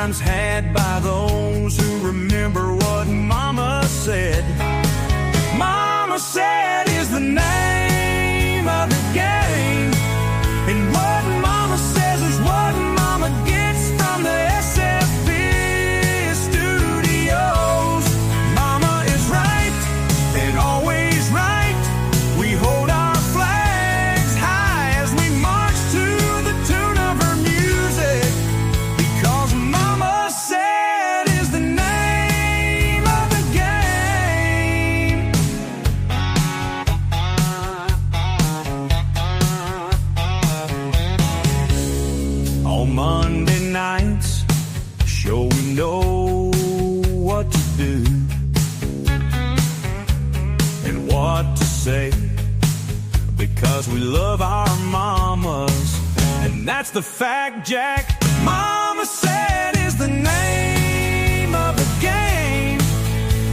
times had by those who remember what Mama said. Mama said is the name of the game, and what Mama says is what Mama gets from the SFP studios. Mama is right and always right. We hold our flags high as we march to the tune of her music, because Mama said is the name of the game. On Monday nights, sure we know what to do and what to say, because we love our mamas, and that's the fact, Jack. Mama said is the name of the game,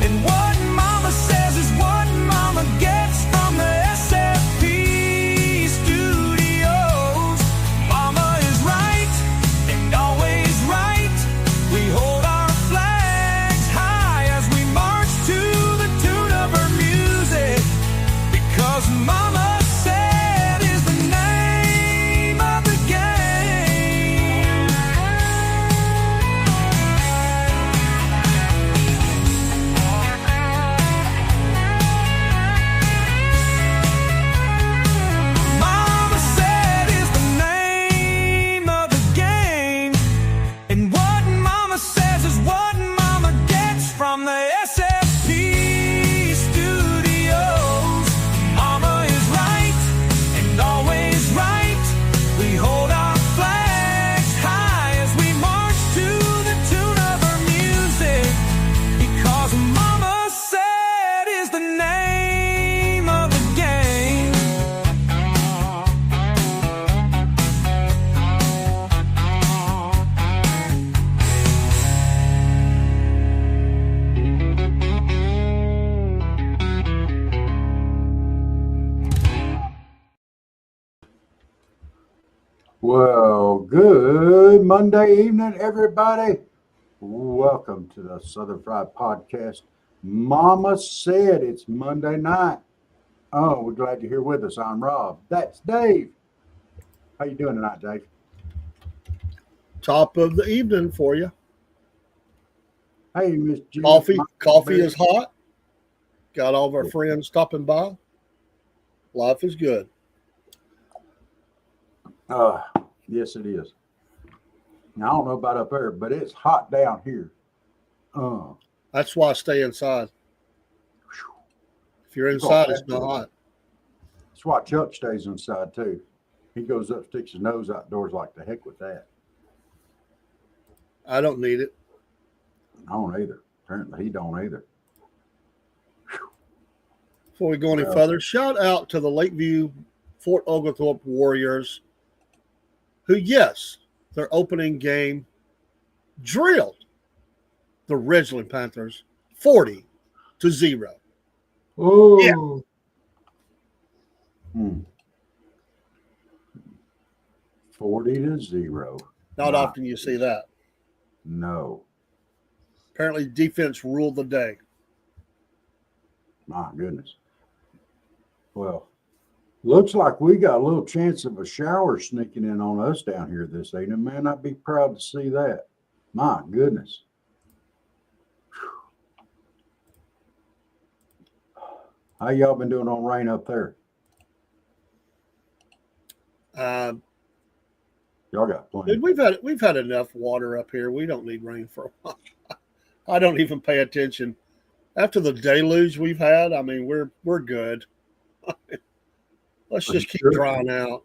and what Mama says is what Mama gets from the SFP studios. Mama is right and always right. We hold our flags high as we march to the tune of her music, because Mama said is the name of the game. Mama said is the name of the game, and what Mama says is what Mama gets from the SFP studios. Mama is right and always right. We hold our flags high as we march to the tune of her music, because Mama said is the name of the game. Well, good Monday evening, everybody. Welcome to the Southern Fried Podcast. Mama said it's Monday night. Oh, we're glad you're here with us. I'm Rob. That's Dave. How you doing tonight, Dave? Top of the evening for you. Hey, Miss Jim. Coffee is hot. Got all of our friends stopping by. Life is good. Yes, it is. Now, I don't know about up there, but it's hot down here. That's why I stay inside. If you're inside, it's not hot. That's why Chuck stays inside, too. He goes up, sticks his nose outdoors like the heck with that. I don't need it. I don't either. Apparently, he don't either. Before we go any further, shout out to the Lakeview Fort Oglethorpe Warriors, who, yes, their opening game drilled the Ridgeland Panthers 40-0. Oh. Yeah. 40-0. Not often you see that. No. Apparently, defense ruled the day. My goodness. Well, looks like we got a little chance of a shower sneaking in on us down here this evening. Man, I'd be proud to see that. My goodness. How y'all been doing on rain up there? Y'all got plenty. Dude, we've had enough water up here. We don't need rain for a while. I don't even pay attention. After the deluge we've had, I mean, we're good. Let's just keep drying out.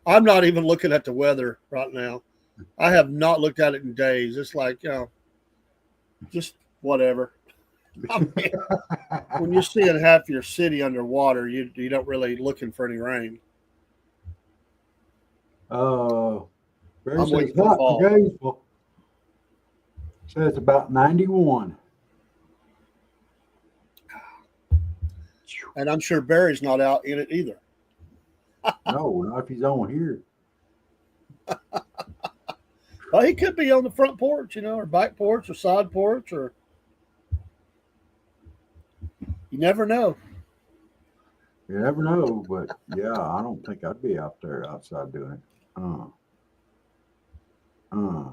I'm not even looking at the weather right now. I have not looked at it in days. It's like, just whatever. I mean, when you're seeing half your city underwater, you don't really looking for any rain. Very I'm waiting says for hot fall. for Gainesville. Says about 91. And I'm sure Barry's not out in it either. No, not if he's on here. Well, he could be on the front porch, or back porch or side porch, or you never know. You never know, but yeah, I don't think I'd be out there outside doing it. Uh, uh.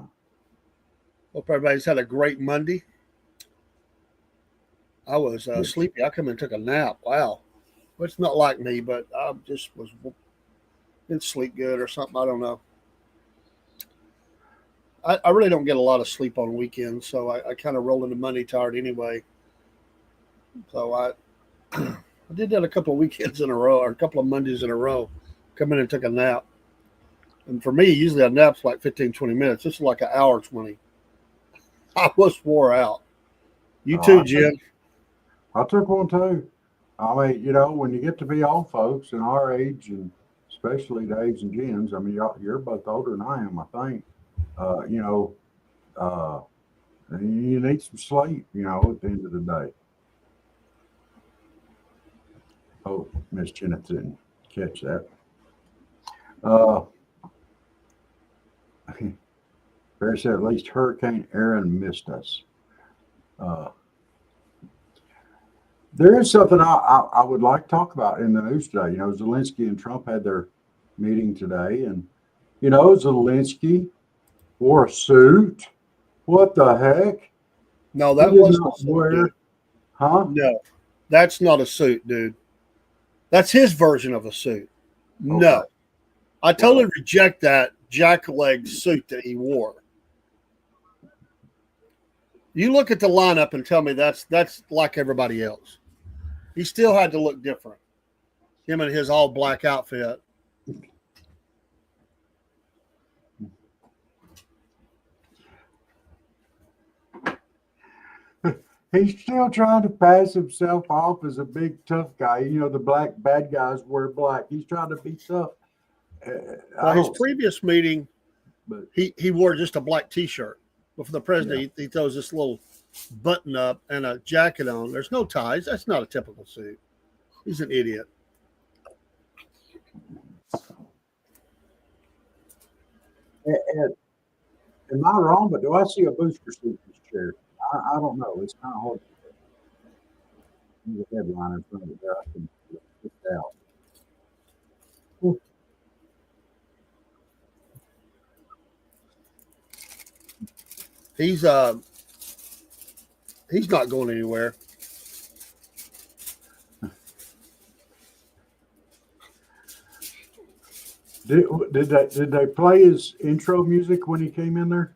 Hope everybody's had a great Monday. I was Yes. sleepy. I come and took a nap. Wow. Well, it's not like me, but I just didn't sleep good or something. I don't know. I really don't get a lot of sleep on weekends, so I kind of roll into Monday tired anyway. So I did that a couple of weekends in a row, or a couple of Mondays in a row. Come in and took a nap. And for me, usually a nap's like 15, 20 minutes. This is like an hour 20. I was wore out. You too, Jim. I took one too. I mean, when you get to be old folks and our age, and especially Dave's and Jim's, I mean, you're both older than I am, I think. Uh, you need some sleep, at the end of the day. Oh, Miss Janet didn't catch that. Barry said at least Hurricane Aaron missed us. There is something I would like to talk about in the news today. Zelensky and Trump had their meeting today, and Zelensky wore a suit. What the heck? No, that wasn't a suit. Dude. Huh? No, that's not a suit, dude. That's his version of a suit. Okay. No, I totally reject that jackleg suit that he wore. You look at the lineup and tell me that's like everybody else. He still had to look different. Him in his all black outfit. He's still trying to pass himself off as a big tough guy. The black bad guys wear black. He's trying to be tough. His previous meeting, he wore just a black T-shirt. But for the president, he throws this little button up and a jacket on. There's no ties. That's not a typical suit. He's an idiot. Am I wrong? But do I see a booster suit in this chair? I don't know. It's kind of hard to get the headline in front of it there. I can get it out. He's not going anywhere. Did they play his intro music when he came in there?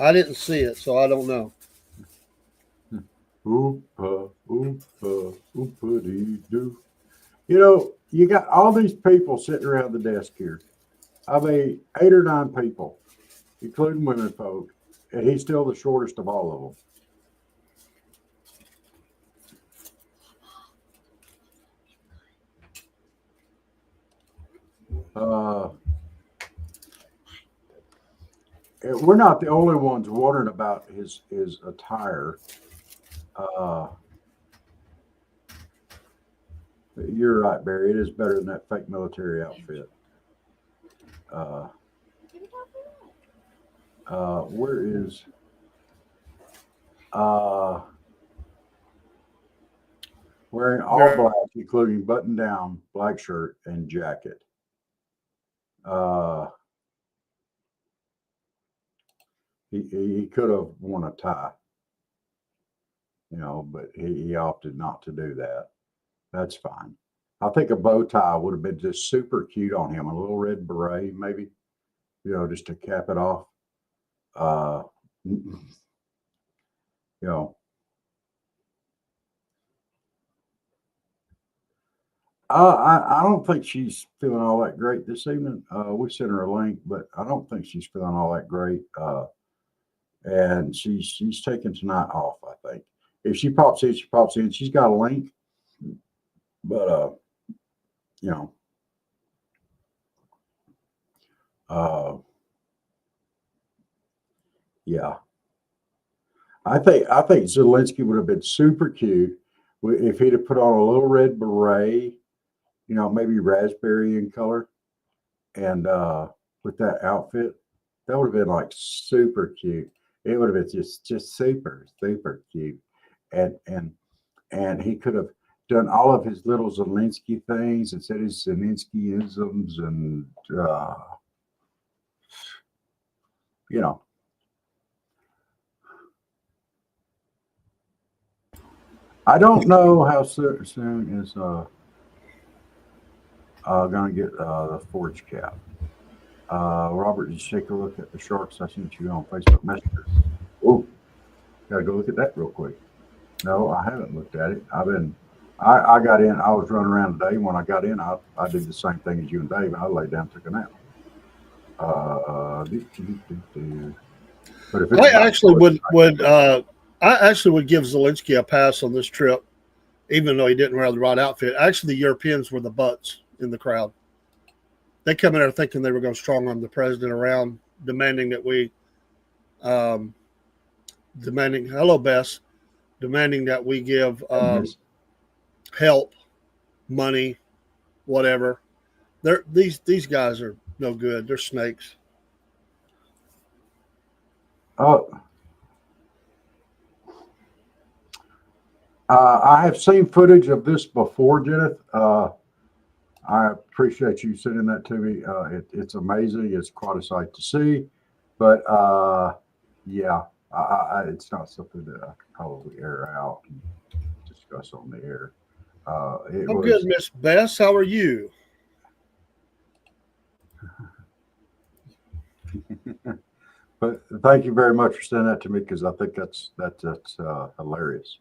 I didn't see it, so I don't know. Oompa, oompa, oompa-dee-doo. You got all these people sitting around the desk here. I mean, 8 or 9 people, including women folk, and he's still the shortest of all of them. We're not the only ones wondering about his attire. You're right, Barry. It is better than that fake military outfit. Where is wearing all black, including button down, black shirt and jacket. He could have worn a tie, but he opted not to do that. That's fine. I think a bow tie would have been just super cute on him. A little red beret, maybe, just to cap it off. I don't think she's feeling all that great this evening. We sent her a link, but I don't think she's feeling all that great. And she's taking tonight off, I think. If she pops in, she pops in. She's got a link, but yeah. I think Zelensky would have been super cute if he'd have put on a little red beret, maybe raspberry in color, and with that outfit, That would have been like super cute. It would have been just super cute, and he could have done all of his little Zelensky things and said his Zelenskyisms and you know. I don't know how soon is gonna get the forge cap. Robert, just take a look at the sharks I sent you on Facebook Messenger. Oh, gotta go look at that real quick. No, I haven't looked at it. I got in. I was running around today. When I got in, I did the same thing as you and Dave. I laid down, took a nap. But if I actually would give Zelensky a pass on this trip, even though he didn't wear the right outfit. Actually, the Europeans were the butts in the crowd. They come in there thinking they were going to strong arm the president around, demanding that we, hello, Bess, demanding that we give help, money, whatever. These guys are no good. They're snakes. I have seen footage of this before, Jenith. I appreciate you sending that to me. It's amazing. It's quite a sight to see. But yeah, it's not something that I could probably air out and discuss on the air. I'm good, Miss Bess. How are you? But thank you very much for sending that to me, because I think that's hilarious.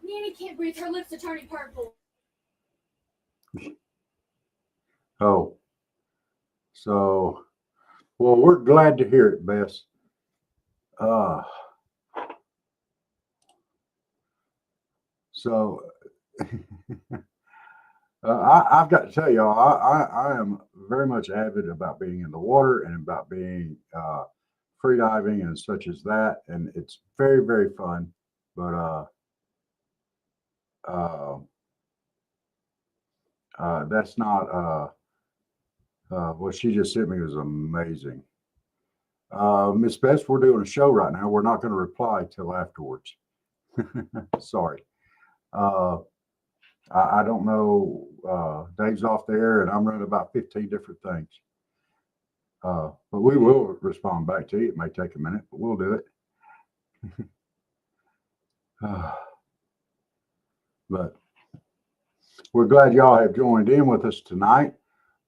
Nanny can't breathe. Her lips are turning purple. Oh, so, well, we're glad to hear it, Bess. So I've got to tell y'all, I am very much avid about being in the water and about being free diving and such as that, and it's very, very fun. But that's not what she just sent me was amazing. Miss Bess, we're doing a show right now. We're not going to reply till afterwards. Sorry. I don't know. Dave's off there, and I'm running about 15 different things. But we will respond back to you. It may take a minute, but we'll do it. But we're glad y'all have joined in with us tonight.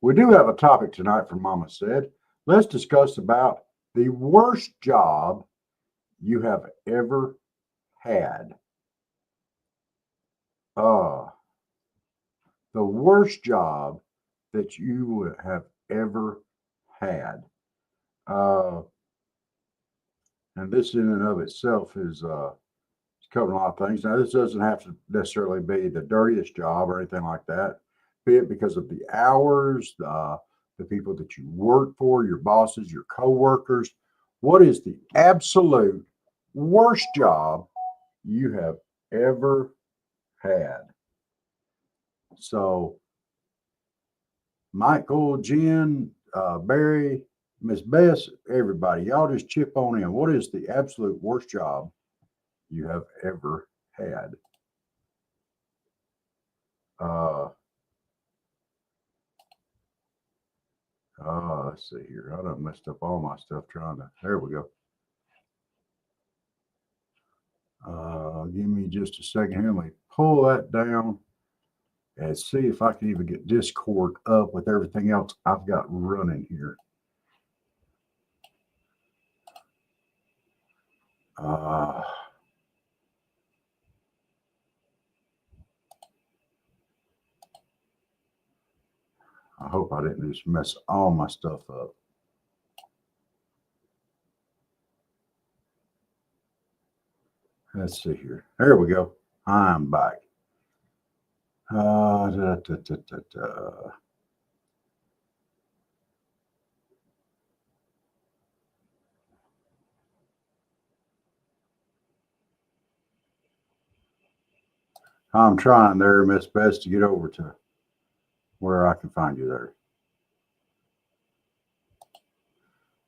We do have a topic tonight from Mama Said. Let's discuss about the worst job you have ever had. The worst job that you would have ever had. And this in and of itself is covering a lot of things. Now, this doesn't have to necessarily be the dirtiest job or anything like that, be it because of the hours, the people that you work for, your bosses, your coworkers. What is the absolute worst job you have ever had? So, Michael, Jen, Barry, Miss Bess, everybody, y'all just chip on in. What is the absolute worst job you have ever had? Let's see here. I done messed up all my stuff trying to. There we go. Give me just a second here. Let me pull that down and see if I can even get Discord up with everything else I've got running here. I hope I didn't just mess all my stuff up. Let's see here. There we go. I'm back. I'm trying there, Miss Bess, to get over to where I can find you there.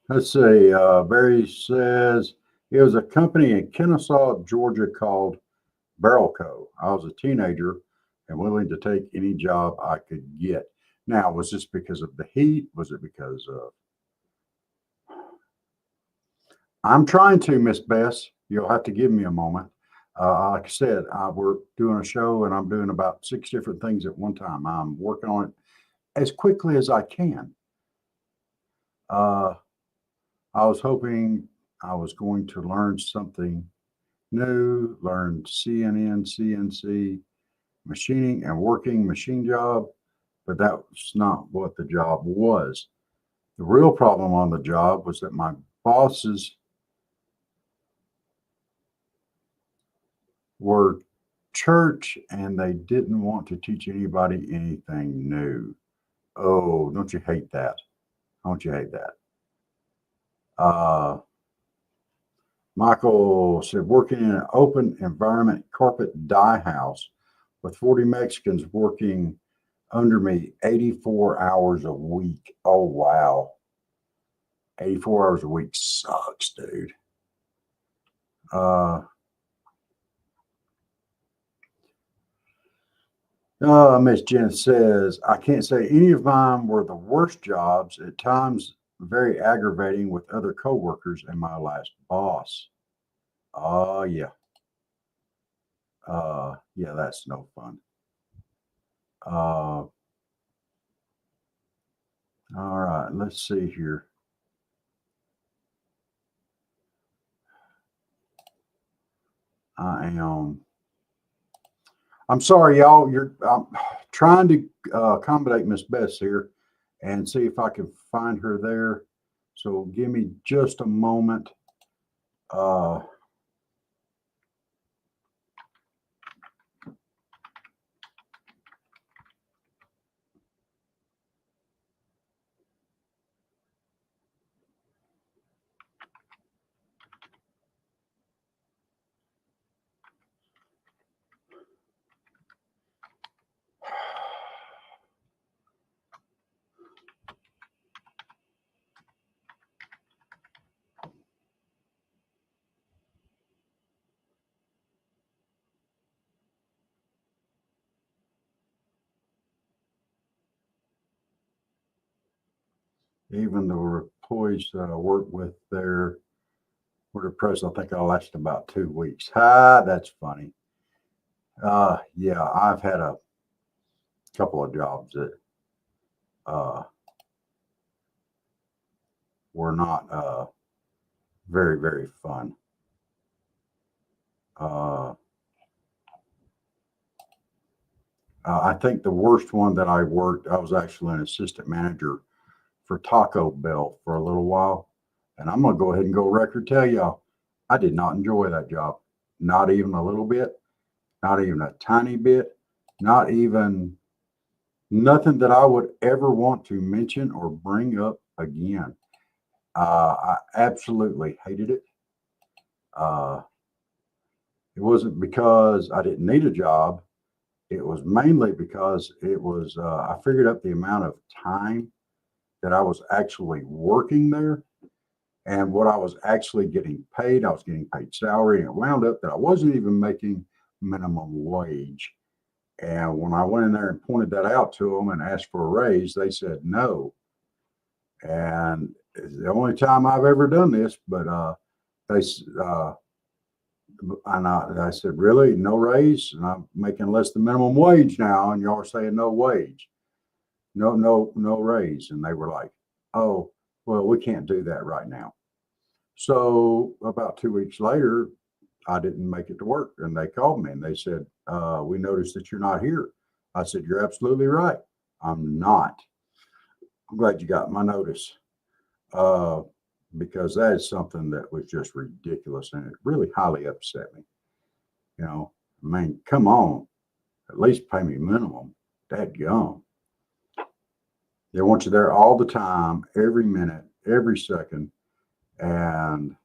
Let's see. Barry says it was a company in Kennesaw, Georgia called Barrelco. I was a teenager and willing to take any job I could get. Now, was this because of the heat? Was it because of? I'm trying to, Miss Bess. You'll have to give me a moment. Like I said, we're doing a show and I'm doing about 6 different things at one time. I'm working on it as quickly as I can. I was hoping I was going to learn something new, learn CNN, CNC, machining and working machine job, but that's not what the job was. The real problem on the job was that my bosses were church and they didn't want to teach anybody anything new. Oh, don't you hate that? Don't you hate that? Michael said, working in an open environment carpet dye house with 40 Mexicans working under me 84 hours a week. Oh, wow. 84 hours a week sucks, dude. Miss Jen says, I can't say any of mine were the worst jobs. At times, very aggravating with other coworkers and my last boss. Oh, yeah. Yeah, that's no fun. All right, let's see here. I'm sorry, y'all. I'm trying to accommodate Miss Bess here and see if I can find her there. So give me just a moment. Even the employees that I work with there were depressed. I think I lasted about 2 weeks. That's funny. Yeah, I've had a couple of jobs that were not very, very fun. I think the worst one that I worked, I was actually an assistant manager for Taco Bell for a little while. And I'm going to go ahead and go record tell y'all, I did not enjoy that job. Not even a little bit, not even a tiny bit, not even nothing that I would ever want to mention or bring up again. I absolutely hated it. It wasn't because I didn't need a job. It was mainly because it was, I figured out the amount of time that I was actually working there and what I was actually getting paid. I was getting paid salary, and it wound up that I wasn't even making minimum wage. And when I went in there and pointed that out to them and asked for a raise, they said no. And it's the only time I've ever done this, but they and I said, really, no raise? And I'm making less than minimum wage now, and y'all are saying no wage, no raise. And they were like, oh, well, we can't do that right now. So about 2 weeks later, I didn't make it to work, and they called me and they said, we noticed that you're not here. I said, you're absolutely right. I'm not. I'm glad you got my notice. Because that is something that was just ridiculous and it really highly upset me. You know, I mean, come on, at least pay me minimum. Dadgum. They want you there all the time, every minute, every second. And,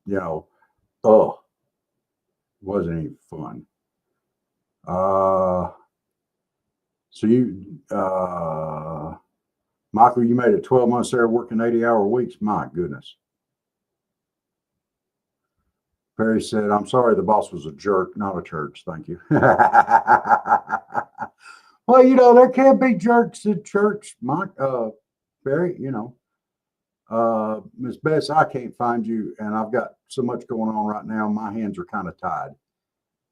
you know, wasn't even fun. So Michael, you made it 12 months there working 80-hour weeks. My goodness. Perry said, I'm sorry the boss was a jerk, not a church. Thank you. Well, there can be jerks at church, Mike. Perry, Miss Bess, I can't find you, and I've got so much going on right now. My hands are kind of tied.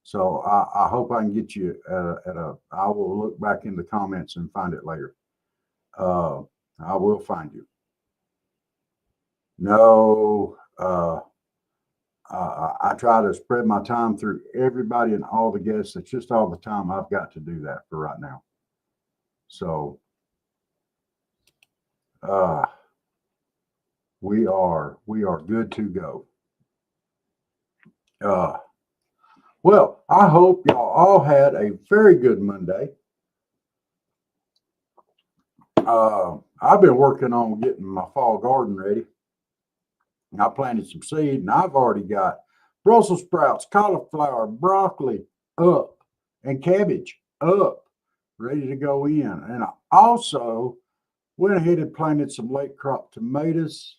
So I hope I can get you I will look back in the comments and find it later. I will find you. No, I try to spread my time through everybody and all the guests. It's just all the time I've got to do that for right now. So we are good to go. Well, I hope y'all all had a very good Monday. I've been working on getting my fall garden ready. I planted some seed, and I've already got Brussels sprouts, cauliflower, broccoli up, and cabbage up, ready to go in. And I also went ahead and planted some late crop tomatoes,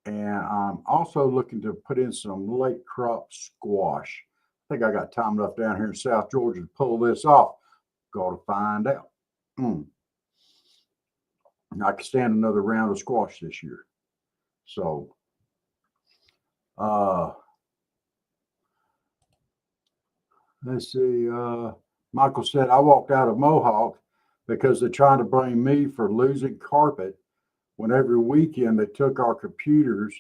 and I'm also looking to put in some late crop squash. I think I got time enough down here in South Georgia to pull this off. Got to find out. I can stand another round of squash this year. So, let's see. Michael said, I walked out of Mohawk because they're trying to blame me for losing carpet when every weekend they took our computers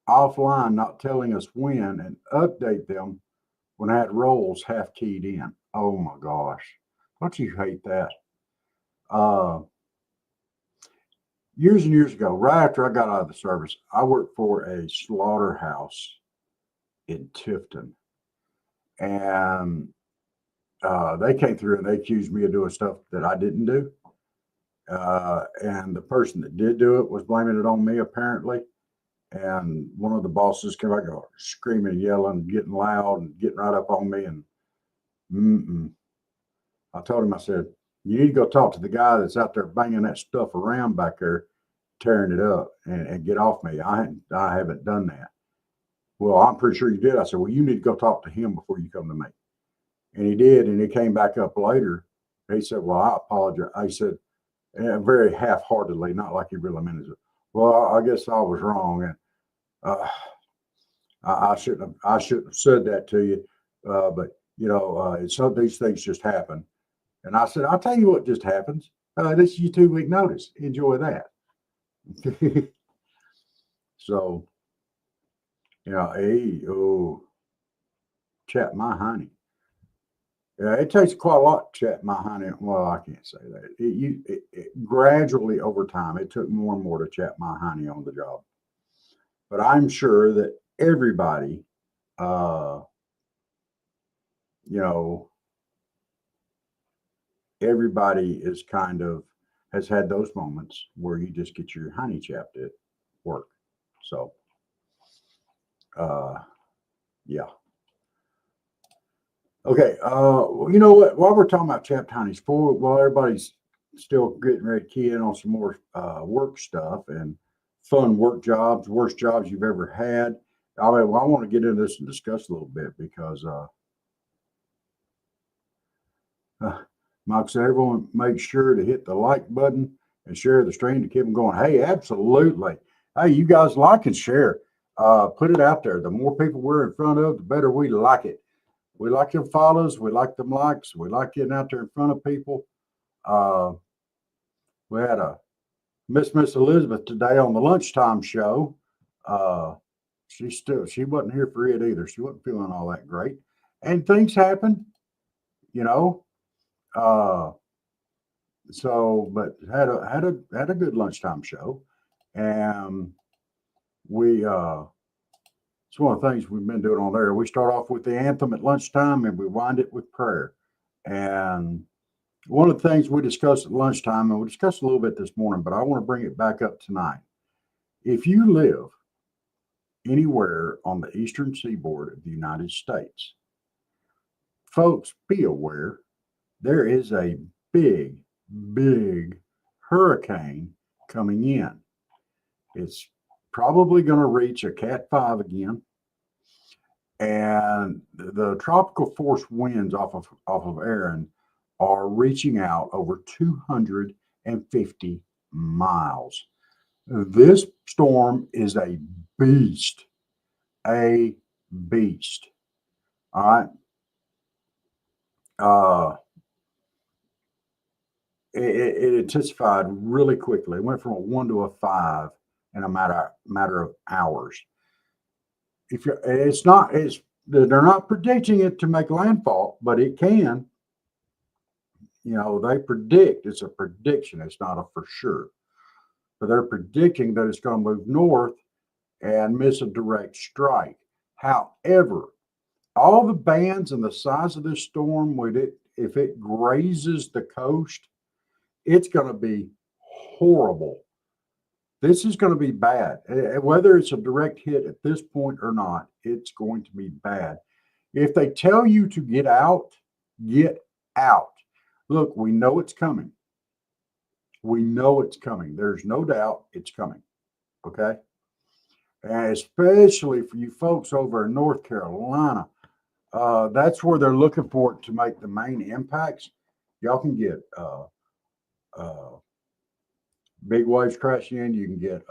offline, not telling us when, and update them when I had roles half keyed in. Oh my gosh. Don't you hate that? Years and years ago, right after I got out of the service, I worked for a slaughterhouse in Tifton. And they came through and they accused me of doing stuff that I didn't do. And the person that did do it was blaming it on me, apparently. And one of the bosses came back screaming, yelling, getting loud, and getting right up on me. And I told him, I said, you need to go talk to the guy that's out there banging that stuff around back there, tearing it up, and get off me. I haven't done that. Well, I'm pretty sure you did. I said, well, you need to go talk to him before you come to me. And he did, and he came back up later. He said, well, I apologize. I said, very half-heartedly, not like he really meant it. Well, I guess I was wrong, and I shouldn't have said that to you. But some of these things just happen. And I said, I'll tell you what just happens. This is your 2-week notice. Enjoy that. So, chat my honey. Yeah, it takes quite a lot to chat my honey. Well, I can't say that. It gradually over time, it took more and more to chat my honey on the job. But I'm sure that everybody, everybody is has had those moments where you just get your honey chapped at work. So, yeah. Okay. You know what? While we're talking about chapped honeys, while everybody's still getting ready to key in on some more work stuff and fun work jobs, worst jobs you've ever had, I want to get into this and discuss a little bit because Mike said, everyone make sure to hit the like button and share the stream to keep them going. Hey, absolutely. Hey, you guys like and share. Put it out there. The more people we're in front of, the better we like it. We like them follows. We like them likes. We like getting out there in front of people. We had a Miss Elizabeth today on the lunchtime show. She wasn't here for it either. She wasn't feeling all that great. And things happen, but had a good lunchtime show, and it's one of the things we've been doing on there. We start off with the anthem at lunchtime, and we wind it with prayer. And one of the things we discussed at lunchtime, and we discussed a little bit this morning, but I want to bring it back up tonight. If you live anywhere on the eastern seaboard of the United States, folks, be aware there is a big, big hurricane coming in. It's probably going to reach a Cat 5 again. And the tropical force winds off of Aaron are reaching out over 250 miles. This storm is a beast. A beast. All right. It intensified really quickly. It went from a 1 to a 5 in a matter of hours. They're not predicting it to make landfall, but it can. They predict. It's a prediction. It's not a for sure. But they're predicting that it's going to move north and miss a direct strike. However, all the bands and the size of this storm, if it grazes the coast, it's going to be horrible. This is going to be bad. Whether it's a direct hit at this point or not, it's going to be bad. If they tell you to get out, get out. Look, we know it's coming. We know it's coming. There's no doubt it's coming. Okay? And especially for you folks over in North Carolina, that's where they're looking for it to make the main impacts. Y'all can get big waves crashing in. You can get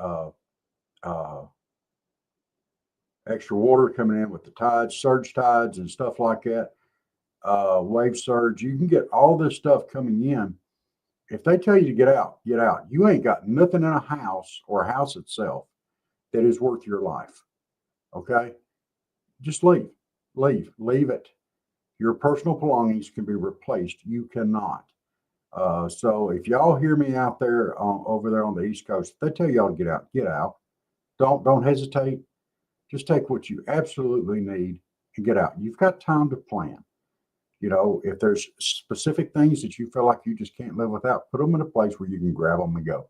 extra water coming in with the tides, surge tides and stuff like that, wave surge. You can get all this stuff coming in. If they tell you to get out, get out. You ain't got nothing in a house or a house itself that is worth your life. Okay? Just leave it. Your personal belongings can be replaced. You cannot. So if y'all hear me out there over there on the East Coast, if they tell y'all to get out, get out. Don't hesitate. Just take what you absolutely need and get out. You've got time to plan. If there's specific things that you feel like you just can't live without, put them in a place where you can grab them and go.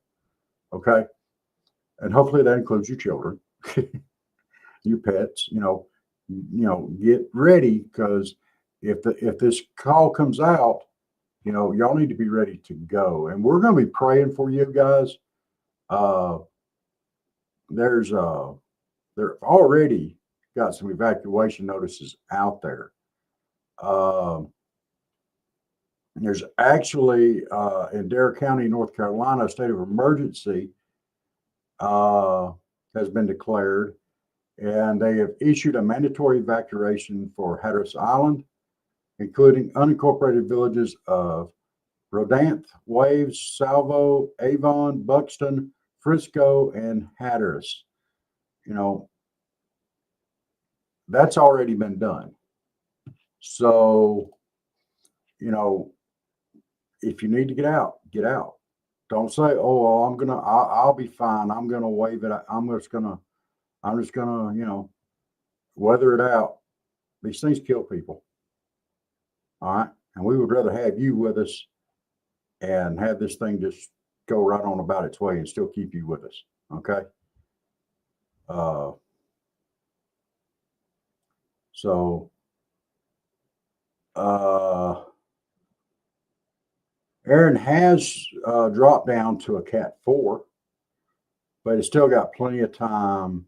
Okay? And hopefully that includes your children, your pets, get ready, because if this call comes out, y'all need to be ready to go. And we're going to be praying for you guys. They've already got some evacuation notices out there. There's actually in Dare County, North Carolina, a state of emergency has been declared, and they have issued a mandatory evacuation for Hatteras Island, including unincorporated villages of Rodanth, Waves, Salvo, Avon, Buxton, Frisco, and Hatteras. That's already been done. So, if you need to get out, get out. Don't say, "Oh, well, I'll be fine. I'm gonna wave it. I'm just gonna, weather it out." These things kill people. All right. And we would rather have you with us and have this thing just go right on about its way and still keep you with us. Okay. Aaron has dropped down to a Cat 4, but it's still got plenty of time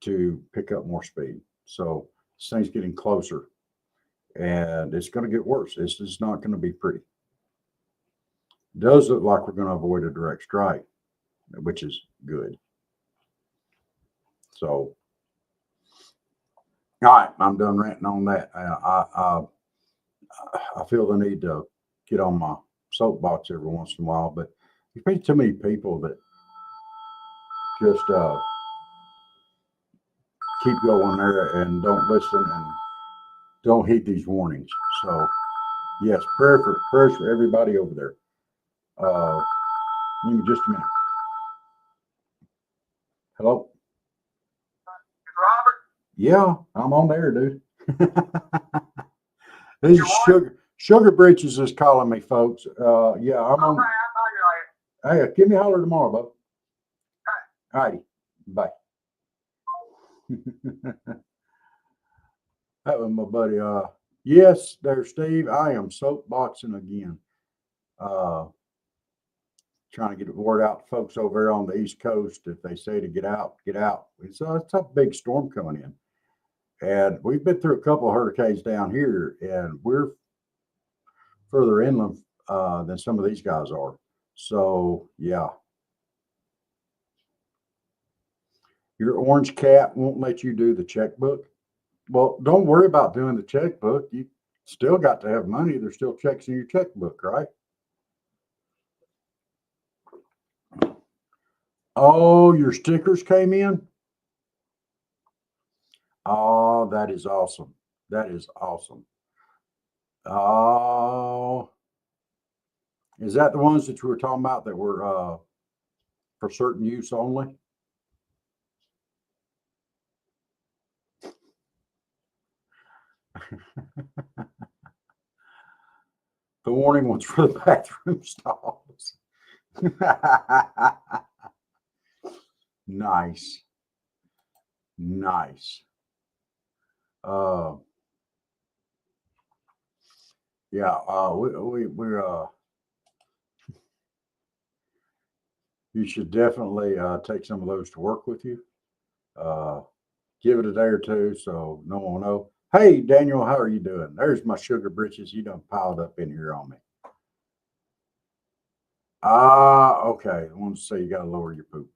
to pick up more speed. So this thing's getting closer, and it's going to get worse. This is not going to be pretty. It does look like we're going to avoid a direct strike, which is good. So, all right, I'm done ranting on that. I feel the need to get on my soapbox every once in a while, but there's been too many people that just keep going there and don't listen and don't heed these warnings. So, yes, prayers for everybody over there. Give me just a minute. Hello? Robert? Yeah, I'm on there, dude. This is Sugar Britches is calling me, folks. Yeah, I'm on. Hey, give me a holler tomorrow, bub. All righty. Bye. That was my buddy Yes, there, Steve. I am soapboxing again. Uh, Trying to get the word out to folks over there on the East Coast. If they say to get out, get out. It's a big storm coming in. And we've been through a couple of hurricanes down here, and we're further inland than some of these guys are. So, yeah. Your orange cat won't let you do the checkbook. Well, don't worry about doing the checkbook. You still got to have money. There's still checks in your checkbook, right? Oh, your stickers came in? Oh, that is awesome. That is awesome. Oh, is that the ones that you were talking about that were for certain use only? The warning ones for the bathroom stalls. Nice. Nice. Uh, yeah, we're you should definitely take some of those to work with you. Uh, give it a day or two so no one will know. Hey, Daniel, how are you doing? There's my sugar britches. You done piled up in here on me. Ah, okay. I want to say you got to lower your poop.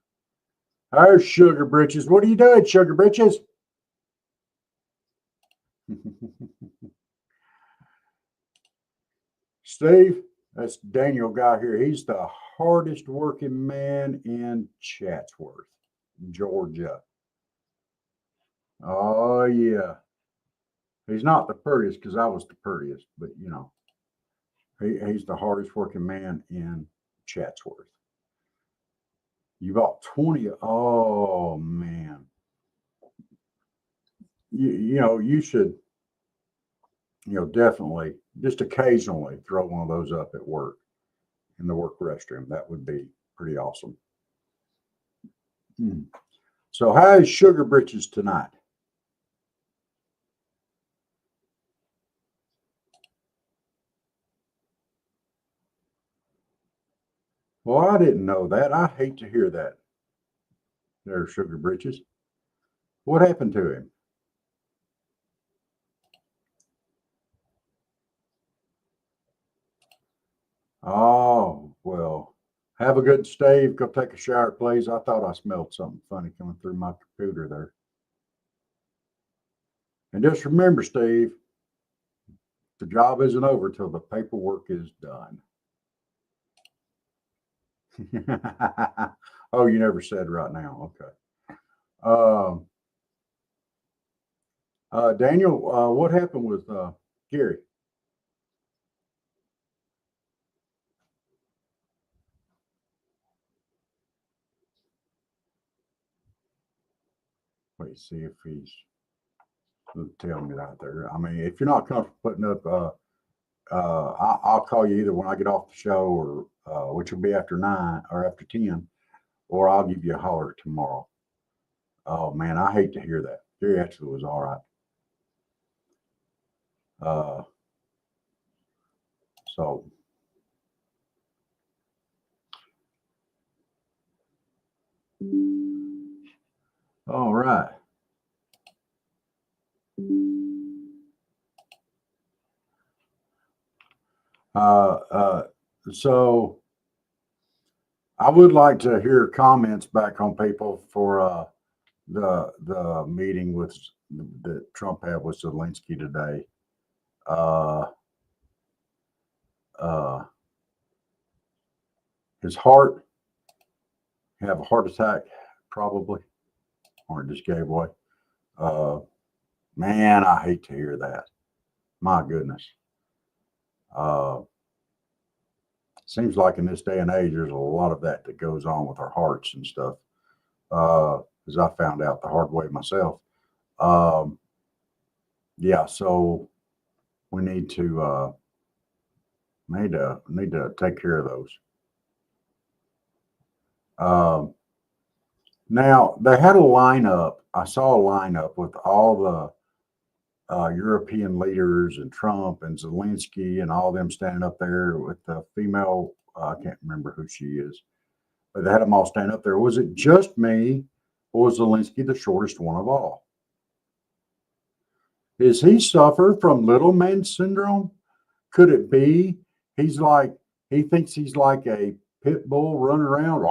There's sugar britches. What are you doing, sugar britches? Steve, that's Daniel guy here. He's the hardest working man in Chatsworth, Georgia. Oh, yeah. He's not the prettiest because I was the prettiest, but you know, he's the hardest working man in Chatsworth. You bought 20. Oh, man. You know, you should, definitely just occasionally throw one of those up at work in the work restroom. That would be pretty awesome. So, how is Sugar Britches tonight? Well, I didn't know that. I hate to hear that. There's Sugar Britches. What happened to him? Oh, well, have a good Steve. Go take a shower, please. I thought I smelled something funny coming through my computer there. And just remember, Steve, the job isn't over till the paperwork is done. Oh, you never said right now. Okay. Daniel, what happened with Gary? Wait, see if he's telling me out there. I mean, if you're not comfortable putting up, I'll call you either when I get off the show or which will be after 9 or after 10, or I'll give you a holler tomorrow. Oh man, I hate to hear that. Gary actually was all right. So all right. So I would like to hear comments back on people for the meeting with that Trump had with Zelensky today. His heart have a heart attack probably, or it just gave way. Man, I hate to hear that. My goodness. Seems like in this day and age, there's a lot of that goes on with our hearts and stuff. As I found out the hard way myself. Yeah, so we need to take care of those. Now they had a lineup. I saw a lineup with all European leaders and Trump and Zelensky and all them standing up there with the female. I can't remember who she is, but they had them all stand up there. Was it just me, or was Zelensky the shortest one of all? Is he suffer from little man syndrome? Could it be he thinks he's like a pit bull running around,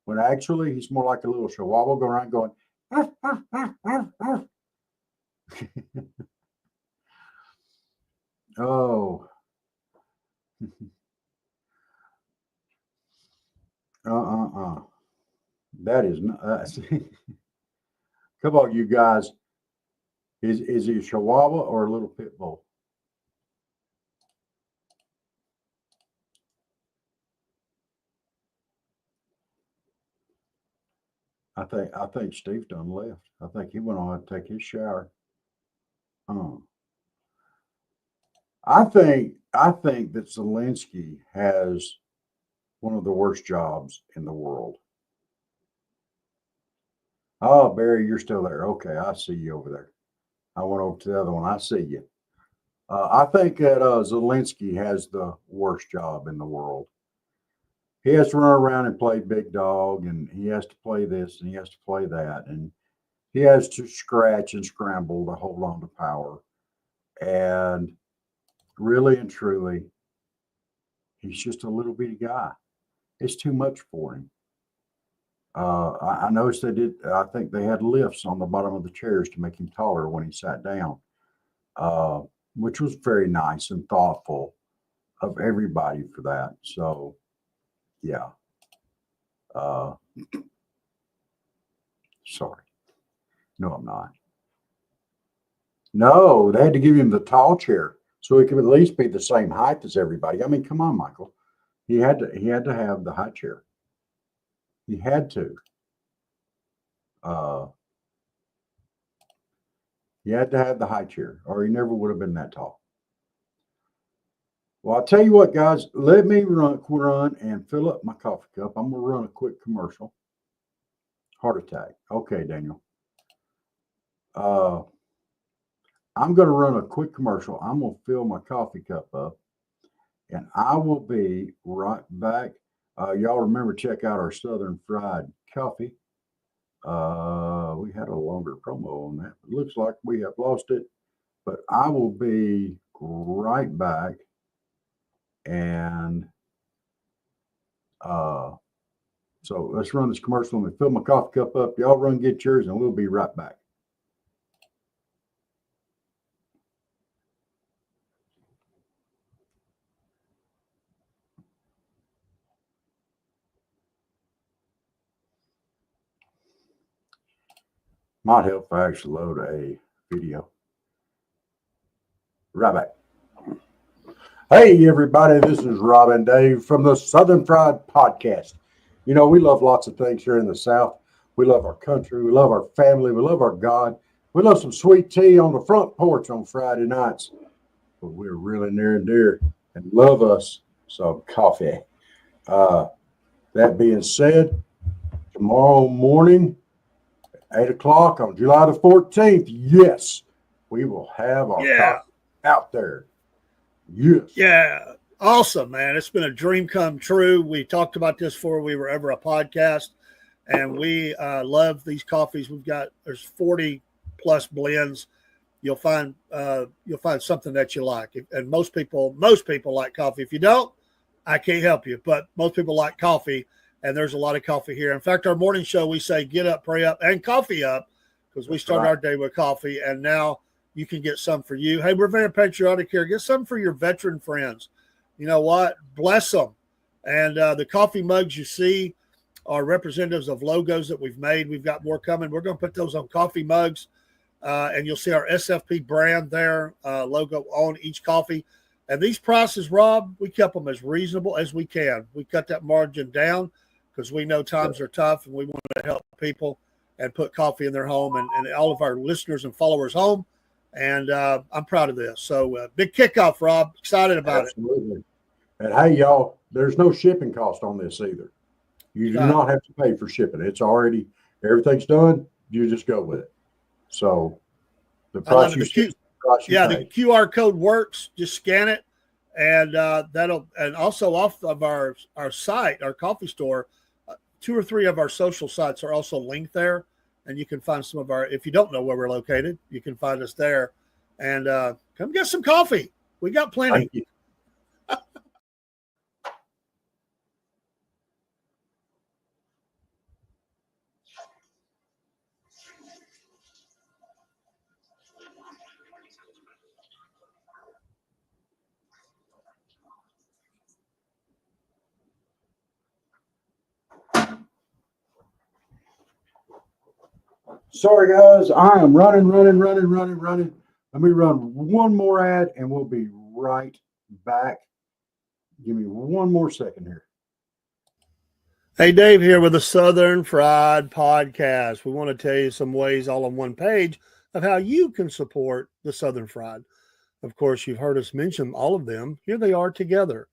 when actually he's more like a little chihuahua going around going, arf, arf, arf, arf, arf. Oh, that is not. Come on, you guys. Is he a chihuahua or a little pit bull? I think Steve done left. I think he went on to take his shower. I think that Zelensky has one of the worst jobs in the world. Oh, Barry, you're still there. Okay, I see you over there. I went over to the other one. I see you. I think that Zelensky has the worst job in the world. He has to run around and play big dog, and he has to play this and he has to play that, and he has to scratch and scramble to hold on to power. And really and truly, he's just a little bitty guy. It's too much for him. I noticed I think they had lifts on the bottom of the chairs to make him taller when he sat down, which was very nice and thoughtful of everybody for that. So, yeah. Sorry. No, I'm not. No, they had to give him the tall chair so he could at least be the same height as everybody. I mean, come on, Michael. He had to have the high chair. He had to. He had to have the high chair, or he never would have been that tall. Well, I'll tell you what, guys. Let me run and fill up my coffee cup. I'm gonna run a quick commercial. Heart attack. Okay, Daniel. I'm gonna run a quick commercial. I'm gonna fill my coffee cup up, and I will be right back. Y'all remember, check out our Southern Fried Coffee. We had a longer promo on that. It looks like we have lost it, but I will be right back. And so let's run this commercial and fill my coffee cup up. Y'all run, get yours, and we'll be right back. Might help if I actually load a video. Right back. Hey, everybody, this is Rob and Dave from the Southern Fried Podcast. You know, we love lots of things here in the South. We love our country. We love our family. We love our God. We love some sweet tea on the front porch on Friday nights. But we're really near and dear and love us some coffee. That being said, tomorrow morning, 8 o'clock on July the 14th, yes, we will have our coffee out there. Yes. Yeah. Awesome, man. It's been a dream come true. We talked about this before we were ever a podcast, and we love these coffees. There's 40 plus blends. You'll find something that you like. And most people like coffee. If you don't, I can't help you, but most people like coffee, and there's a lot of coffee here. In fact, our morning show, we say get up, pray up, and coffee up, because we start our day with coffee, and now you can get some for you. Hey, we're very patriotic here. Get some for your veteran friends. You know what? Bless them. And the coffee mugs you see are representatives of logos that we've made. We've got more coming. We're going to put those on coffee mugs, and you'll see our SFP brand there, logo on each coffee. And these prices, Rob, we kept them as reasonable as we can. We cut that margin down because we know times are tough, and we want to help people and put coffee in their home and all of our listeners and followers home. And I'm proud of this. So big kickoff, Rob. Excited about it. Absolutely. And hey, y'all, there's no shipping cost on this either. You do not have to pay for shipping. It's already, everything's done. You just go with it. So The I love price it. you The Q, see, the price you yeah, pay. the QR code works. Just scan it, and and also off of our site, our coffee store, 2 or 3 of our social sites are also linked there, and you can find some of our. If you don't know where we're located, you can find us there, and come get some coffee. We got plenty. Thank you. Sorry, guys. I am running. Let me run one more ad and we'll be right back. Give me one more second here. Hey, Dave here with the Southern Fried Podcast. We want to tell you some ways all on one page of how you can support the Southern Fried. Of course, you've heard us mention all of them. Here they are together.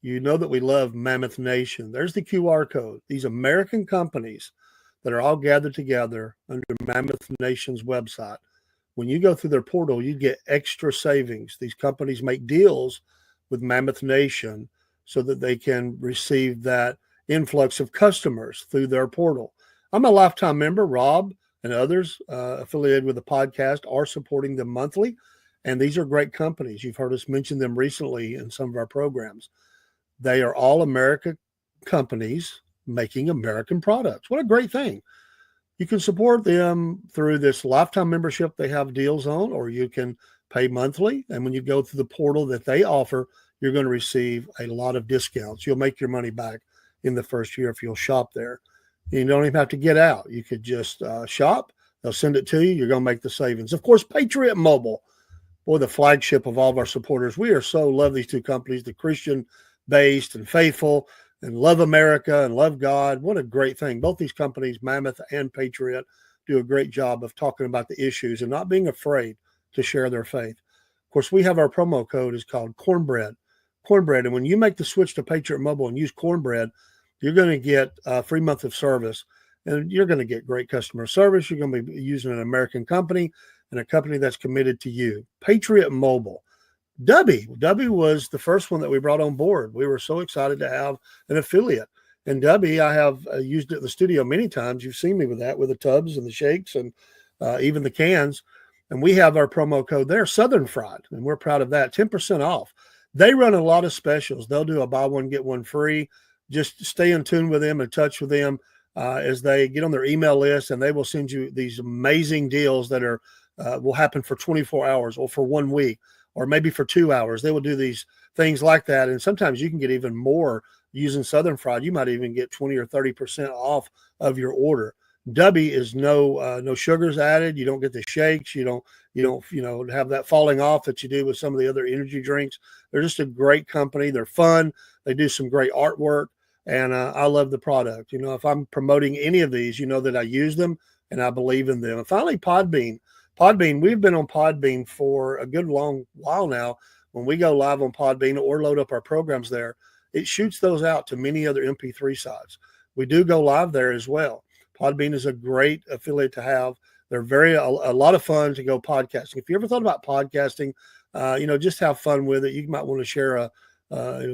You know that we love Mammoth Nation. There's the QR code. These American companies that are all gathered together under Mammoth Nation's website. When you go through their portal, you get extra savings. These companies make deals with Mammoth Nation so that they can receive that influx of customers through their portal. I'm a lifetime member. Rob and others affiliated with the podcast are supporting them monthly. And these are great companies. You've heard us mention them recently in some of our programs. They are all American companies making American products. What a great thing. You can support them through this lifetime membership they have deals on, or you can pay monthly. And when you go through the portal that they offer, you're going to receive a lot of discounts. You'll make your money back in the first year if you'll shop there. You don't even have to get out. You could just shop. They'll send it to you. You're going to make the savings. Of course, Patriot Mobile, boy, the flagship of all of our supporters. We are so love these two companies, the Christian-based and faithful, and love America and love God. What a great thing. Both these companies, Mammoth and Patriot, do a great job of talking about the issues and not being afraid to share their faith. Of course, we have our promo code is called Cornbread. And when you make the switch to Patriot Mobile and use Cornbread, you're going to get a free month of service, and you're going to get great customer service. You're going to be using an American company and a company that's committed to you. Patriot Mobile. Dubby was the first one that we brought on board. We were so excited to have an affiliate. And Dubby, I have used it at the studio many times. You've seen me with that, with the tubs and the shakes and even the cans. And we have our promo code there, Southern Fried, and we're proud of that, 10% off. They run a lot of specials. They'll do a buy one, get one free. Just stay in tune with them, in touch with them as they get on their email list, and they will send you these amazing deals that are will happen for 24 hours or for 1 week, or maybe for 2 hours. They will do these things like that. And sometimes you can get even more using Southern Fried. You might even get 20 or 30% off of your order. Dubby is no sugars added. You don't get the shakes. You don't have that falling off that you do with some of the other energy drinks. They're just a great company. They're fun. They do some great artwork, and I love the product. If I'm promoting any of these, you know that I use them and I believe in them. And finally, Podbean. We've been on Podbean for a good long while now. When we go live on Podbean or load up our programs there, it shoots those out to many other MP3 sites. We do go live there as well. Podbean is a great affiliate to have. They're a lot of fun to go podcasting. If you ever thought about podcasting, just have fun with it. You might want to share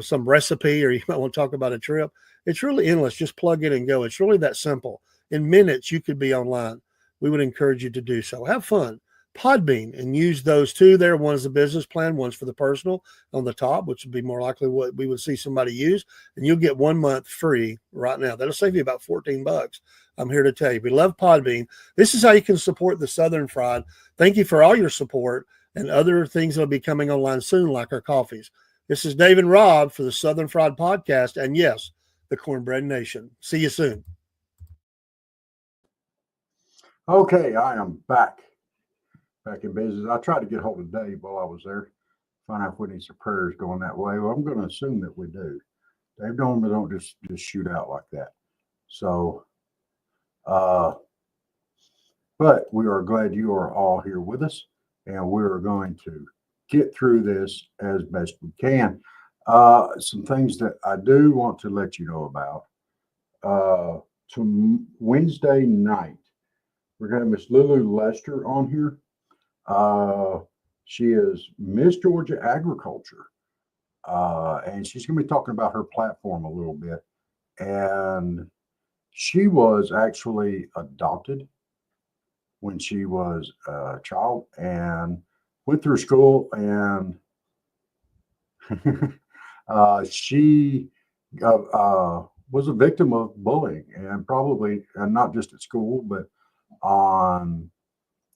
some recipe, or you might want to talk about a trip. It's really endless. Just plug in and go. It's really that simple. In minutes, you could be online. We would encourage you to do so. Have fun. Podbean, and use those two there. One's the business plan, one's for the personal on the top, which would be more likely what we would see somebody use. And you'll get 1 month free right now. That'll save you about $14. I'm here to tell you, we love Podbean. This is how you can support the Southern Fried. Thank you for all your support and other things that'll be coming online soon, like our coffees. This is Dave and Rob for the Southern Fried Podcast. And yes, the Cornbread Nation. See you soon. Okay, I am back in business. I tried to get hold of Dave while I was there, find out if we need some prayers going that way. Well, I'm going to assume that we do. Dave normally don't just shoot out like that. So, but we are glad you are all here with us, and we're going to get through this as best we can. Some things that I do want to let you know about. To Wednesday night, we're going to have Miss Lulu Lester on here. She is Miss Georgia Agriculture. And she's going to be talking about her platform a little bit. And she was actually adopted when she was a child and went through school, and she was a victim of bullying, and probably and not just at school, but on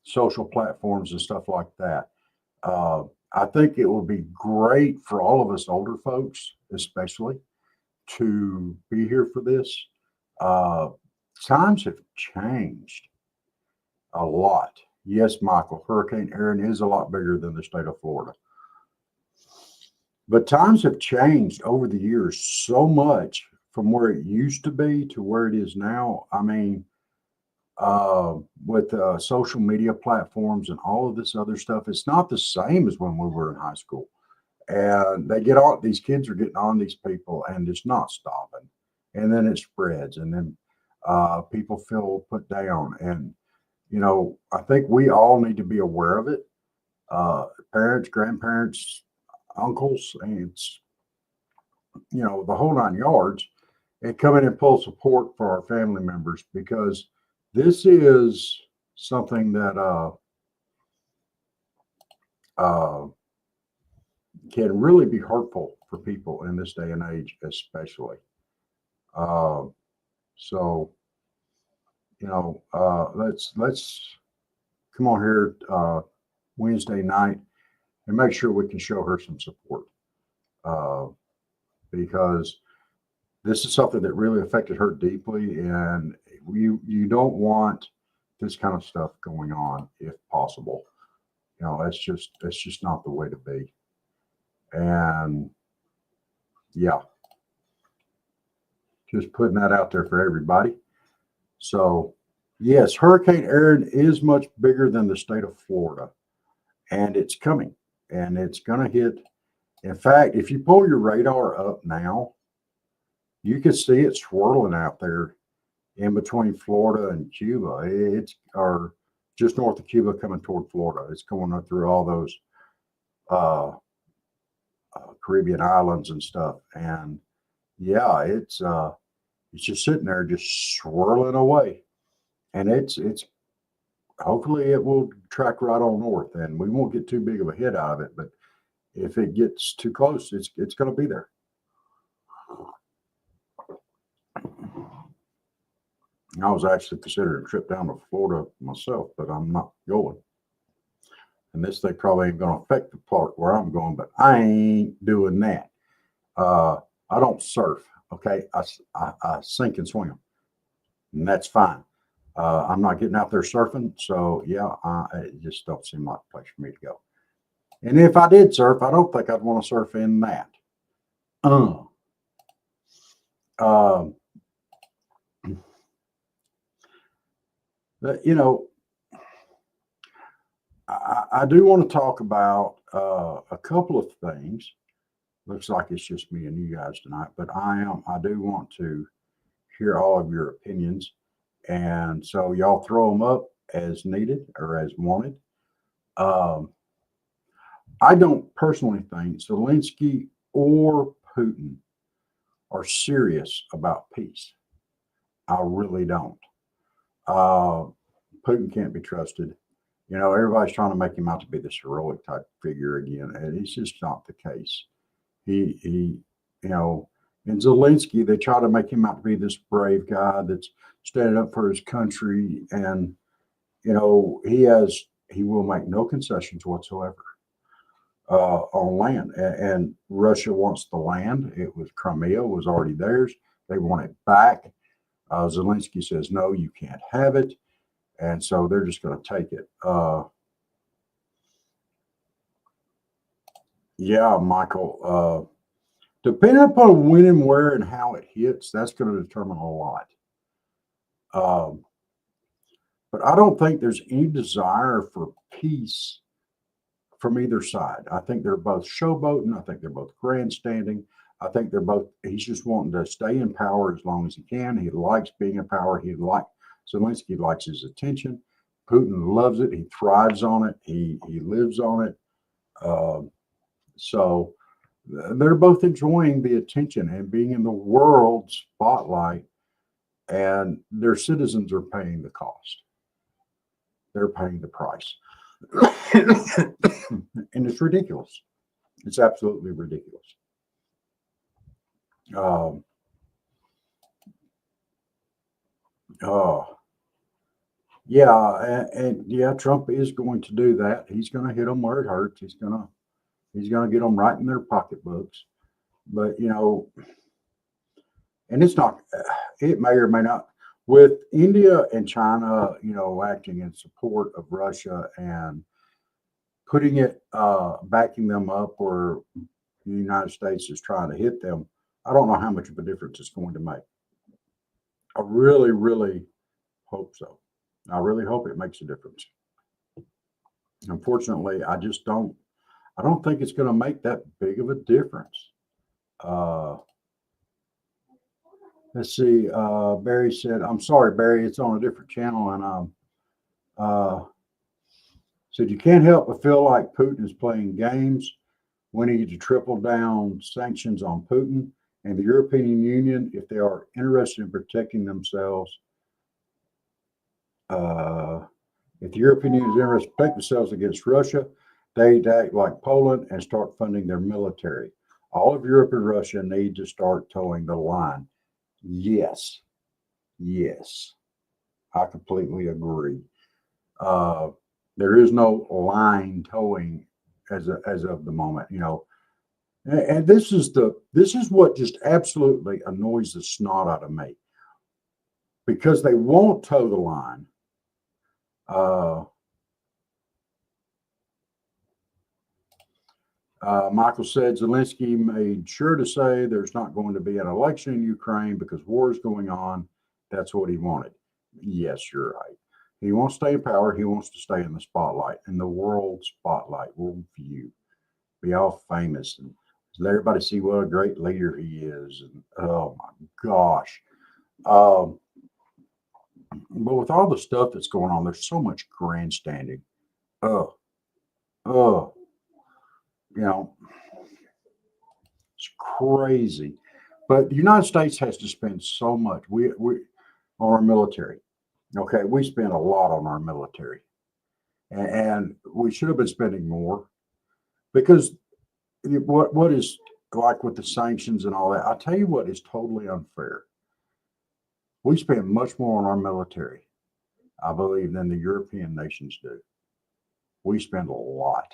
social platforms and stuff like that. I think it would be great for all of us older folks, especially, to be here for this. Uh, Times have changed a lot. Yes, Michael, Hurricane Aaron is a lot bigger than the state of Florida. But times have changed over the years so much from where it used to be to where it is now. I mean, with social media platforms and all of this other stuff, it's not the same as when we were in high school. And they get on, these kids are getting on these people and it's not stopping. And then it spreads, and then people feel put down. And, I think we all need to be aware of it. Parents, grandparents, uncles, aunts, the whole 9 yards, and come in and pull support for our family members, because this is something that can really be hurtful for people in this day and age, especially. So, let's come on here Wednesday night and make sure we can show her some support, because this is something that really affected her deeply, and you don't want this kind of stuff going on if possible. That's just not the way to be. And yeah, just putting that out there for everybody. So yes, Hurricane Aaron is much bigger than the state of Florida, and it's coming, and it's going to hit. In fact, if you pull your radar up now, you can see it swirling out there in between Florida and Cuba. It's or just north of Cuba, coming toward Florida. It's going up through all those Caribbean islands and stuff. And yeah, it's just sitting there, just swirling away. And it's hopefully it will track right on north, and we won't get too big of a hit out of it. But if it gets too close, it's going to be there. I was actually considering a trip down to Florida myself, but I'm not going. And this thing probably ain't going to affect the part where I'm going, but I ain't doing that. I don't surf, okay? I sink and swim, and that's fine. I'm not getting out there surfing, so yeah, it just don't seem like a place for me to go. And if I did surf, I don't think I'd want to surf in that. But, I do want to talk about a couple of things. Looks like it's just me and you guys tonight, but I do want to hear all of your opinions. And so y'all throw them up as needed or as wanted. I don't personally think Zelensky or Putin are serious about peace. I really don't. Putin can't be trusted. Everybody's trying to make him out to be this heroic type figure again, and it's just not the case. He in Zelensky, they try to make him out to be this brave guy that's standing up for his country, and he will make no concessions whatsoever on land. And Russia wants the land. It was Crimea was already theirs. They want it back. Zelensky says, no, you can't have it. And so they're just going to take it. Yeah, Michael. Depending upon when and where and how it hits, that's going to determine a lot. But I don't think there's any desire for peace from either side. I think they're both showboating. I think they're both grandstanding. I think he's just wanting to stay in power as long as he can. He likes being in power. Zelensky likes his attention, Putin loves it. He thrives on it. He lives on it. So they're both enjoying the attention and being in the world spotlight, and their citizens are paying the cost. They're paying the price. And it's ridiculous. It's absolutely ridiculous. Yeah, and yeah, Trump is going to do that. He's going to hit them where it hurts. He's going to get them right in their pocketbooks. But and it's not. It may or may not. With India and China, acting in support of Russia and putting it, backing them up where the United States is trying to hit them, I don't know how much of a difference it's going to make. I really, really hope so. I really hope it makes a difference. Unfortunately, I don't think it's going to make that big of a difference. Let's see. Barry said, I'm sorry, Barry, it's on a different channel. And said, you can't help but feel like Putin is playing games. We need to triple down sanctions on Putin and the European Union if they are interested in protecting themselves. If the European Union is interested in protecting themselves against Russia, they act like Poland and start funding their military. All of Europe and Russia need to start towing the line. Yes, I completely agree. There is no line towing as of the moment, And this is what just absolutely annoys the snot out of me, because they won't toe the line. Michael said Zelensky made sure to say there's not going to be an election in Ukraine because war is going on. That's what he wanted. Yes, you're right. He wants to stay in power. He wants to stay in the spotlight, in the world spotlight, world view, be all famous and let everybody see what a great leader he is. And oh my gosh. But with all the stuff that's going on, there's so much grandstanding. It's crazy. But the United States has to spend so much. We on our military. Okay, we spend a lot on our military, and we should have been spending more, because what is like with the sanctions and all that. I tell you what is totally unfair. We spend much more on our military, I believe, than the European nations do. We spend a lot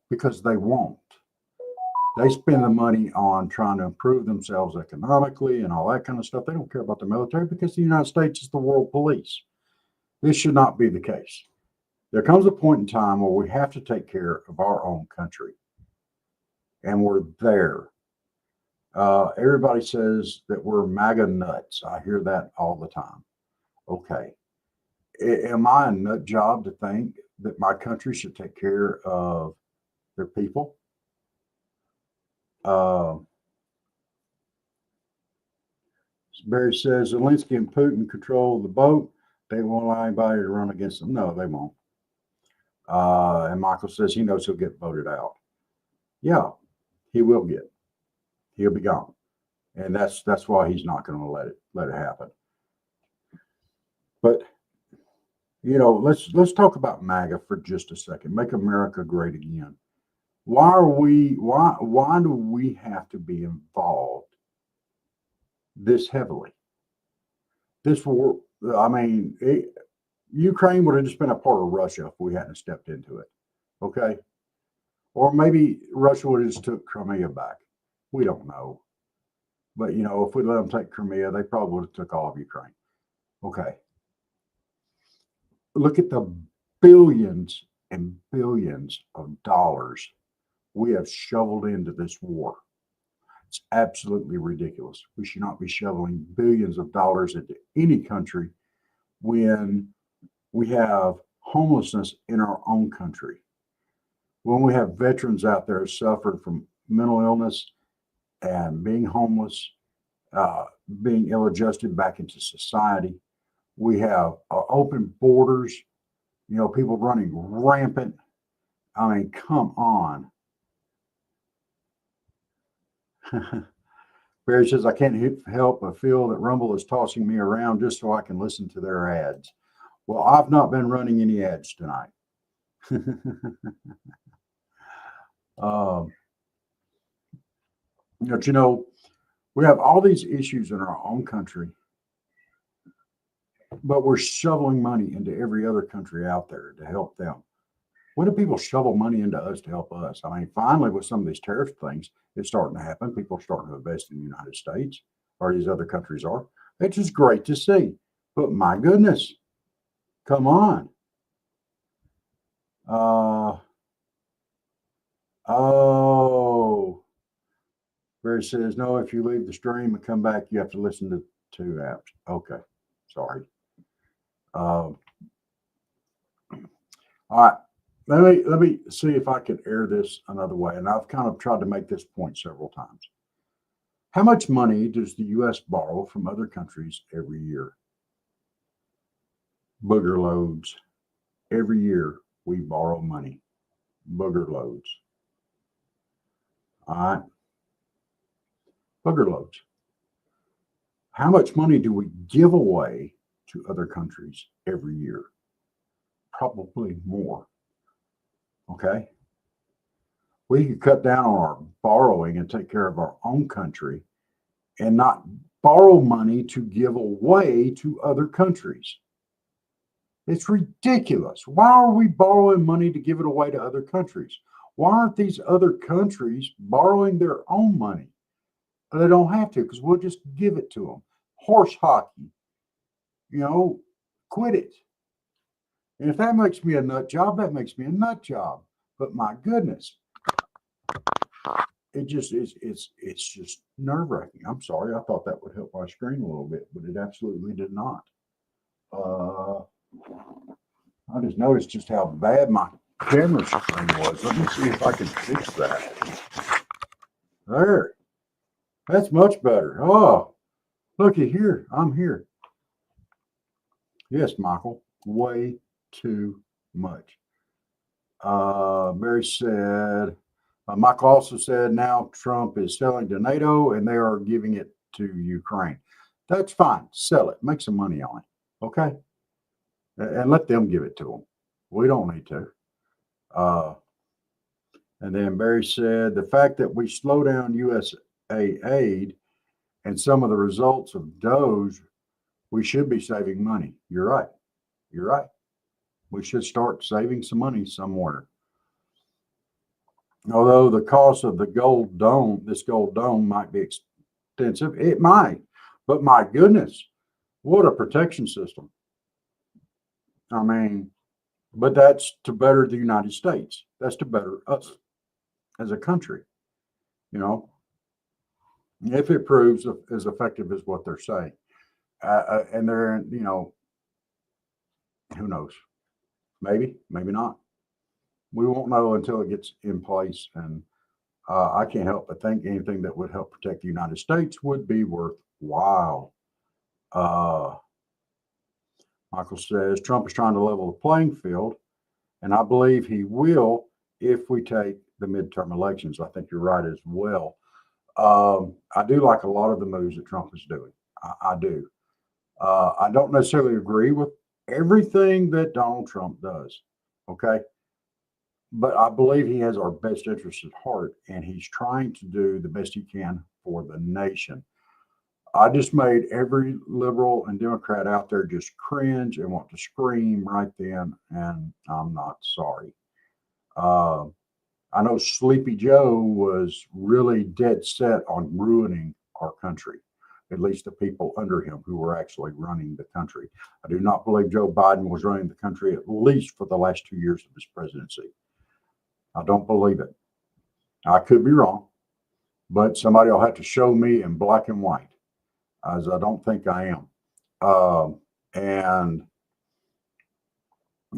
because they won't. They spend the money on trying to improve themselves economically and all that kind of stuff. They don't care about the military because the United States is the world police. This should not be the case. There comes a point in time where we have to take care of our own country, and we're there. Everybody says that we're MAGA nuts. I hear that all the time. Okay. Am I a nut job to think that my country should take care of their people? Barry says Zelensky and Putin control the boat. They won't allow anybody to run against them. No, they won't. And Michael says he knows he'll get voted out. Yeah, he will get. He'll be gone, and that's why he's not going to let it happen. But let's talk about MAGA for just a second. Make America great again. Why do we have to be involved this heavily? This war, I mean, Ukraine would have just been a part of Russia if we hadn't stepped into it. Okay. Or maybe Russia would have just took Crimea back. We don't know. But, if we let them take Crimea, they probably would have took all of Ukraine. Okay. Look at the billions and billions of dollars we have shoveled into this war. It's absolutely ridiculous. We should not be shoveling billions of dollars into any country when we have homelessness in our own country. When we have veterans out there suffering from mental illness and being homeless, being ill-adjusted back into society. We have open borders People running rampant. I mean, come on. Barry says, I can't help but feel that Rumble is tossing me around just so I can listen to their ads. Well, I've not been running any ads tonight. But we have all these issues in our own country, but we're shoveling money into every other country out there to help them. When do people shovel money into us to help us? I mean, finally, with some of these tariff things, it's starting to happen. People are starting to invest in the United States, or these other countries are. It's just great to see. But my goodness, come on. Barry says, no, if you leave the stream and come back, you have to listen to 2 apps. Okay, sorry. All right. Let me see if I can air this another way. And I've kind of tried to make this point several times. How much money does the U.S. borrow from other countries every year? Booger loads. Every year we borrow money. Booger loads. All right. Booger loads. How much money do we give away to other countries every year? Probably more. Okay. We could cut down on our borrowing and take care of our own country and not borrow money to give away to other countries. It's ridiculous. Why are we borrowing money to give it away to other countries? Why aren't these other countries borrowing their own money? They don't have to, because we'll just give it to them. Horse hockey. Quit it. And if that makes me a nut job, that makes me a nut job. But my goodness, it just is. It's just nerve-wracking. I'm sorry. I thought that would help my screen a little bit, but it absolutely did not. I just noticed just how bad my camera screen was. Let me see if I can fix that. There. That's much better. Oh, looky here. I'm here. Yes, Michael. Way too much. Barry said, Michael also said, now Trump is selling to NATO and they are giving it to Ukraine. That's fine. Sell it. Make some money on it. Okay. And let them give it to them. We don't need to. And then Barry said, the fact that we slow down USA aid and some of the results of DOGE, we should be saving money. You're right. You're right. We should start saving some money somewhere. Although the cost of the this gold dome might be expensive. It might. But my goodness, what a protection system. I mean, but that's to better the United States. That's to better us as a country. If it proves as effective as what they're saying. And they're, who knows? Maybe, maybe not. We won't know until it gets in place. And I can't help but think anything that would help protect the United States would be worthwhile. Michael says, Trump is trying to level the playing field, and I believe he will if we take the midterm elections. I think you're right as well. I do like a lot of the moves that Trump is doing. I do. I don't necessarily agree with everything that Donald Trump does. Okay. But I believe he has our best interests at heart, and he's trying to do the best he can for the nation. I just made every liberal and Democrat out there just cringe and want to scream right then, and I'm not sorry. I know Sleepy Joe was really dead set on ruining our country, at least the people under him who were actually running the country. I do not believe Joe Biden was running the country, at least for the last 2 years of his presidency. I don't believe it. I could be wrong, but somebody will have to show me in black and white, as I don't think I am. And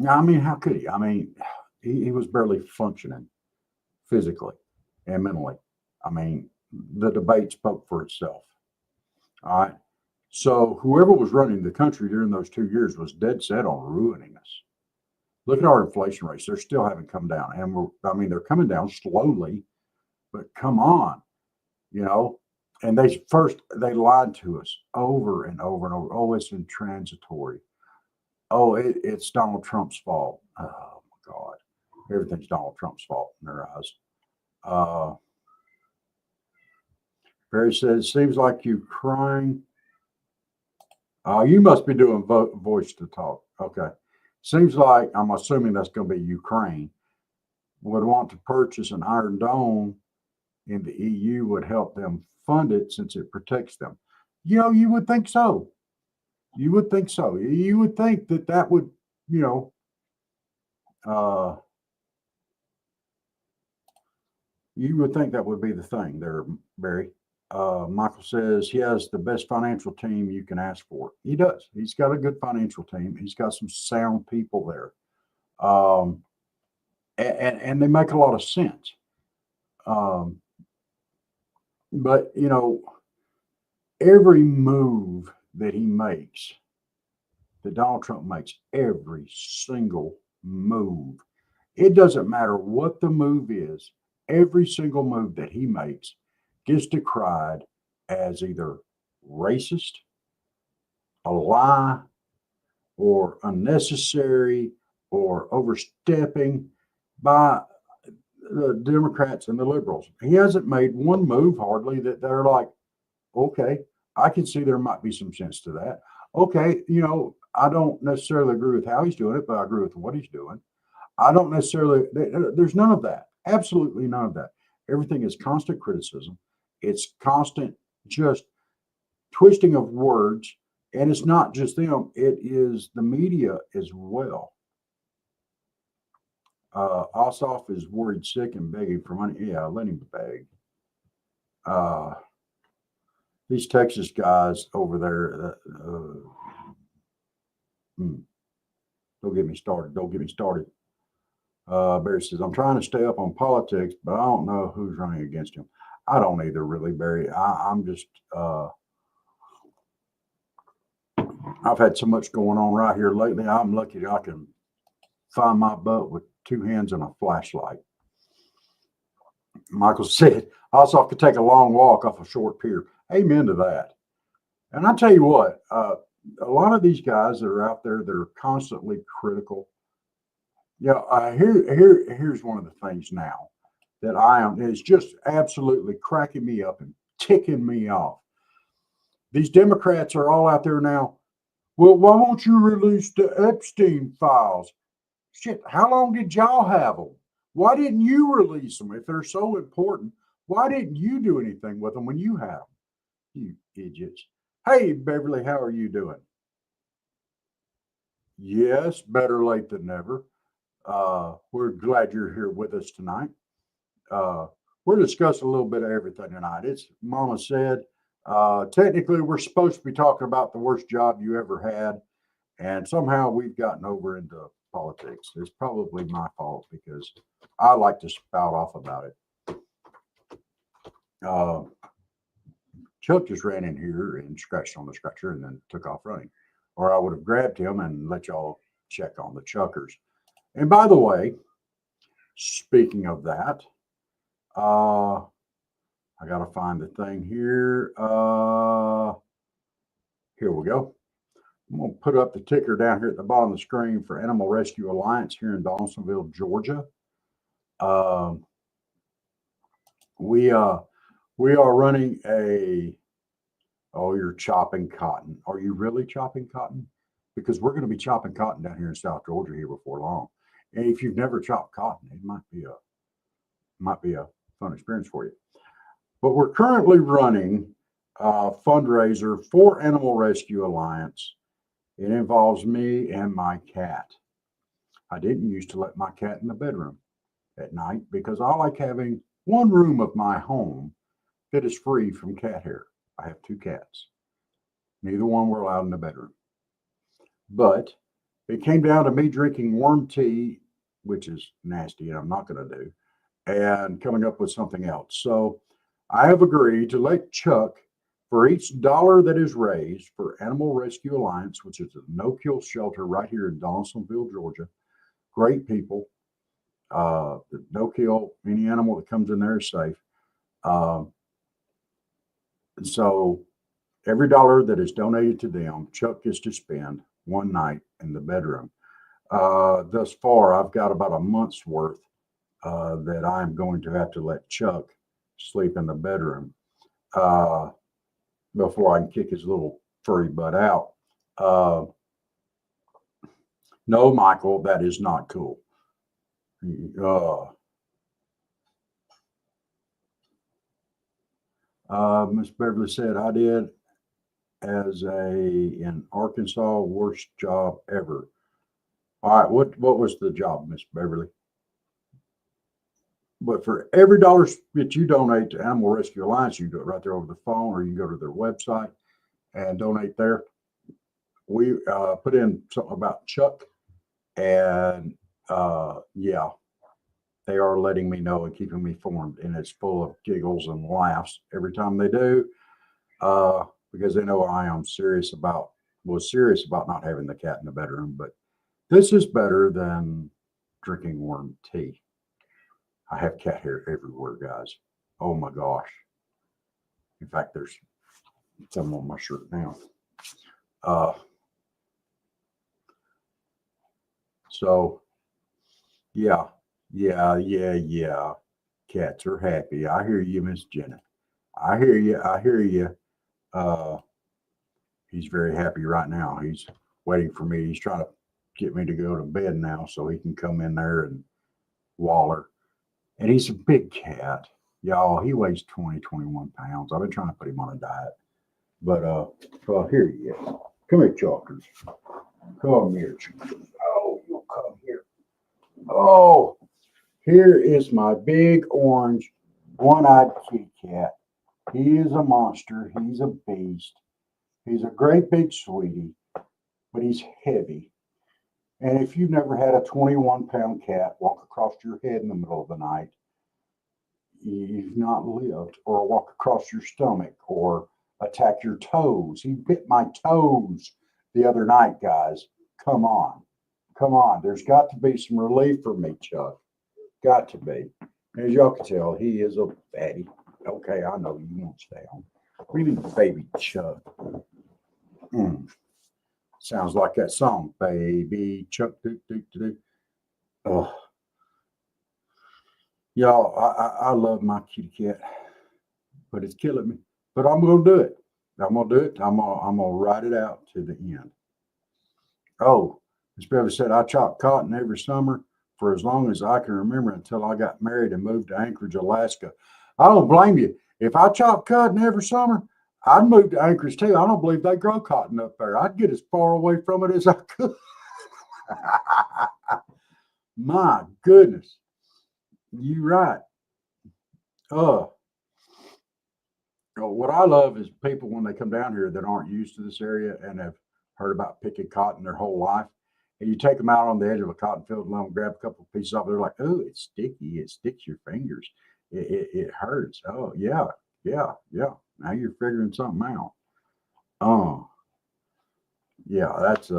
I mean, how could he? I mean, he was barely functioning physically and mentally. I mean, the debate spoke for itself. All right. So whoever was running the country during those 2 years was dead set on ruining us. Look at our inflation rates. They're still haven't come down. And they're coming down slowly, but come on, you know. And they lied to us over and over and over. Oh, it's intransitory. Oh, it's Donald Trump's fault. Oh my God. Everything's Donald Trump's fault in their eyes. Barry says, seems like you crying. You must be doing voice to talk. Okay. Seems like, I'm assuming that's going to be Ukraine, would want to purchase an Iron Dome in the EU would help them fund it since it protects them. You know, you would think so. You would think so. You would think that would, you know, you would think that would be the thing there, Barry. Michael says he has the best financial team you can ask for. He does. He's got a good financial team. He's got some sound people there. And they make a lot of sense. But, you know, every move that he makes, that Donald Trump makes, every single move, it doesn't matter what the move is, every single move that he makes gets decried as either racist, a lie, or unnecessary, or overstepping by the Democrats and the liberals. He hasn't made one move hardly that they're like, okay, I can see there might be some sense to that. Okay, you know, I don't necessarily agree with how he's doing it, but I agree with what he's doing. I don't necessarily, there's none of that. Absolutely none of that. Everything is constant criticism. It's constant just twisting of words. And it's not just them, it is the media as well. Ossoff is worried sick and begging for money. Yeah, let him beg. These Texas guys over there, don't get me started. Don't get me started. Barry says, I'm trying to stay up on politics, but I don't know who's running against him. I don't either, really, Barry. I'm just, I've had so much going on right here lately. I'm lucky I can find my butt with two hands and a flashlight. Michael said, also I could take a long walk off a short pier. Amen to that. And I tell you what, a lot of these guys that are out there that are constantly critical. Yeah, here's one of the things now that is just absolutely cracking me up and ticking me off. These Democrats are all out there now. Well, why won't you release the Epstein files? Shit, how long did y'all have them? Why didn't you release them if they're so important? Why didn't you do anything with them when you had them? You idiots. Hey, Beverly, how are you doing? Yes, better late than never. We're glad you're here with us tonight. We're discussing a little bit of everything tonight. It's Mama Said. Technically, we're supposed to be talking about the worst job you ever had. And somehow we've gotten over into politics. It's probably my fault because I like to spout off about it. Chuck just ran in here and scratched on the scratcher and then took off running. Or I would have grabbed him and let y'all check on the Chuckers. And by the way, speaking of that, I got to find the thing here. Here we go. I'm going to put up the ticker down here at the bottom of the screen for Animal Rescue Alliance here in Dawsonville, Georgia. We are running you're chopping cotton. Are you really chopping cotton? Because we're going to be chopping cotton down here in South Georgia here before long. And if you've never chopped cotton, it might be a fun experience for you. But we're currently running a fundraiser for Animal Rescue Alliance. It involves me and my cat. I didn't used to let my cat in the bedroom at night because I like having one room of my home that is free from cat hair. I have two cats. Neither one were allowed in the bedroom. But it came down to me drinking warm tea, which is nasty and I'm not going to do, and coming up with something else. So I have agreed to let Chuck, for each dollar that is raised for Animal Rescue Alliance, which is a no-kill shelter right here in Dawsonville, Georgia. Of great people. No kill. Any animal that comes in there is safe. And so every dollar that is donated to them, Chuck gets to spend one night in the bedroom. Thus far, I've got about a month's worth that I'm going to have to let Chuck sleep in the bedroom before I can kick his little furry butt out. No, Michael, that is not cool. Miss Beverly said, I did in Arkansas, worst job ever. All right, what was the job, Miss Beverly? But for every dollar that you donate to Animal Rescue Alliance, you do it right there over the phone, or you can go to their website and donate there. We put in something about Chuck, and yeah, they are letting me know and keeping me informed, and it's full of giggles and laughs every time they do, because they know I am serious about not having the cat in the bedroom. But this is better than drinking warm tea. I have cat hair everywhere, guys. Oh my gosh. In fact, there's some on my shirt now. So yeah. Cats are happy. I hear you, Miss Jenna. I hear you. He's very happy right now. He's waiting for me. He's trying to get me to go to bed now so he can come in there and waller. And he's a big cat. Y'all, he weighs 21 pounds. I've been trying to put him on a diet. But well, here he is. Come here, Chalkers. Come here, Chalkers. Oh, you'll come here. Oh, here is my big orange one-eyed kitty cat. He is a monster. He's a beast. He's a great big sweetie, but he's heavy. And if you've never had a 21-pound cat walk across your head in the middle of the night, you've not lived. Or walk across your stomach or attack your toes. He bit my toes the other night, guys. Come on. There's got to be some relief for me, Chuck. Got to be. As y'all can tell, he is a fatty. Okay, I know you won't stay on. What do you mean, baby Chuck? Sounds like that song, Baby Chuck. Oh, y'all, I love my kitty cat, but it's killing me. But I'm gonna do it. I'm gonna ride it out to the end. Oh, Miss Beverly said I chopped cotton every summer for as long as I can remember until I got married and moved to Anchorage, Alaska. I don't blame you. If I chopped cotton every summer, I'd move to Anchorage too. I don't believe they grow cotton up there. I'd get as far away from it as I could. My goodness. You right. What I love is people when they come down here that aren't used to this area and have heard about picking cotton their whole life. And you take them out on the edge of a cotton field and let them grab a couple of pieces off. They're like, oh, it's sticky. It sticks your fingers. It hurts. Oh, yeah. Now you're figuring something out. Oh, yeah, that's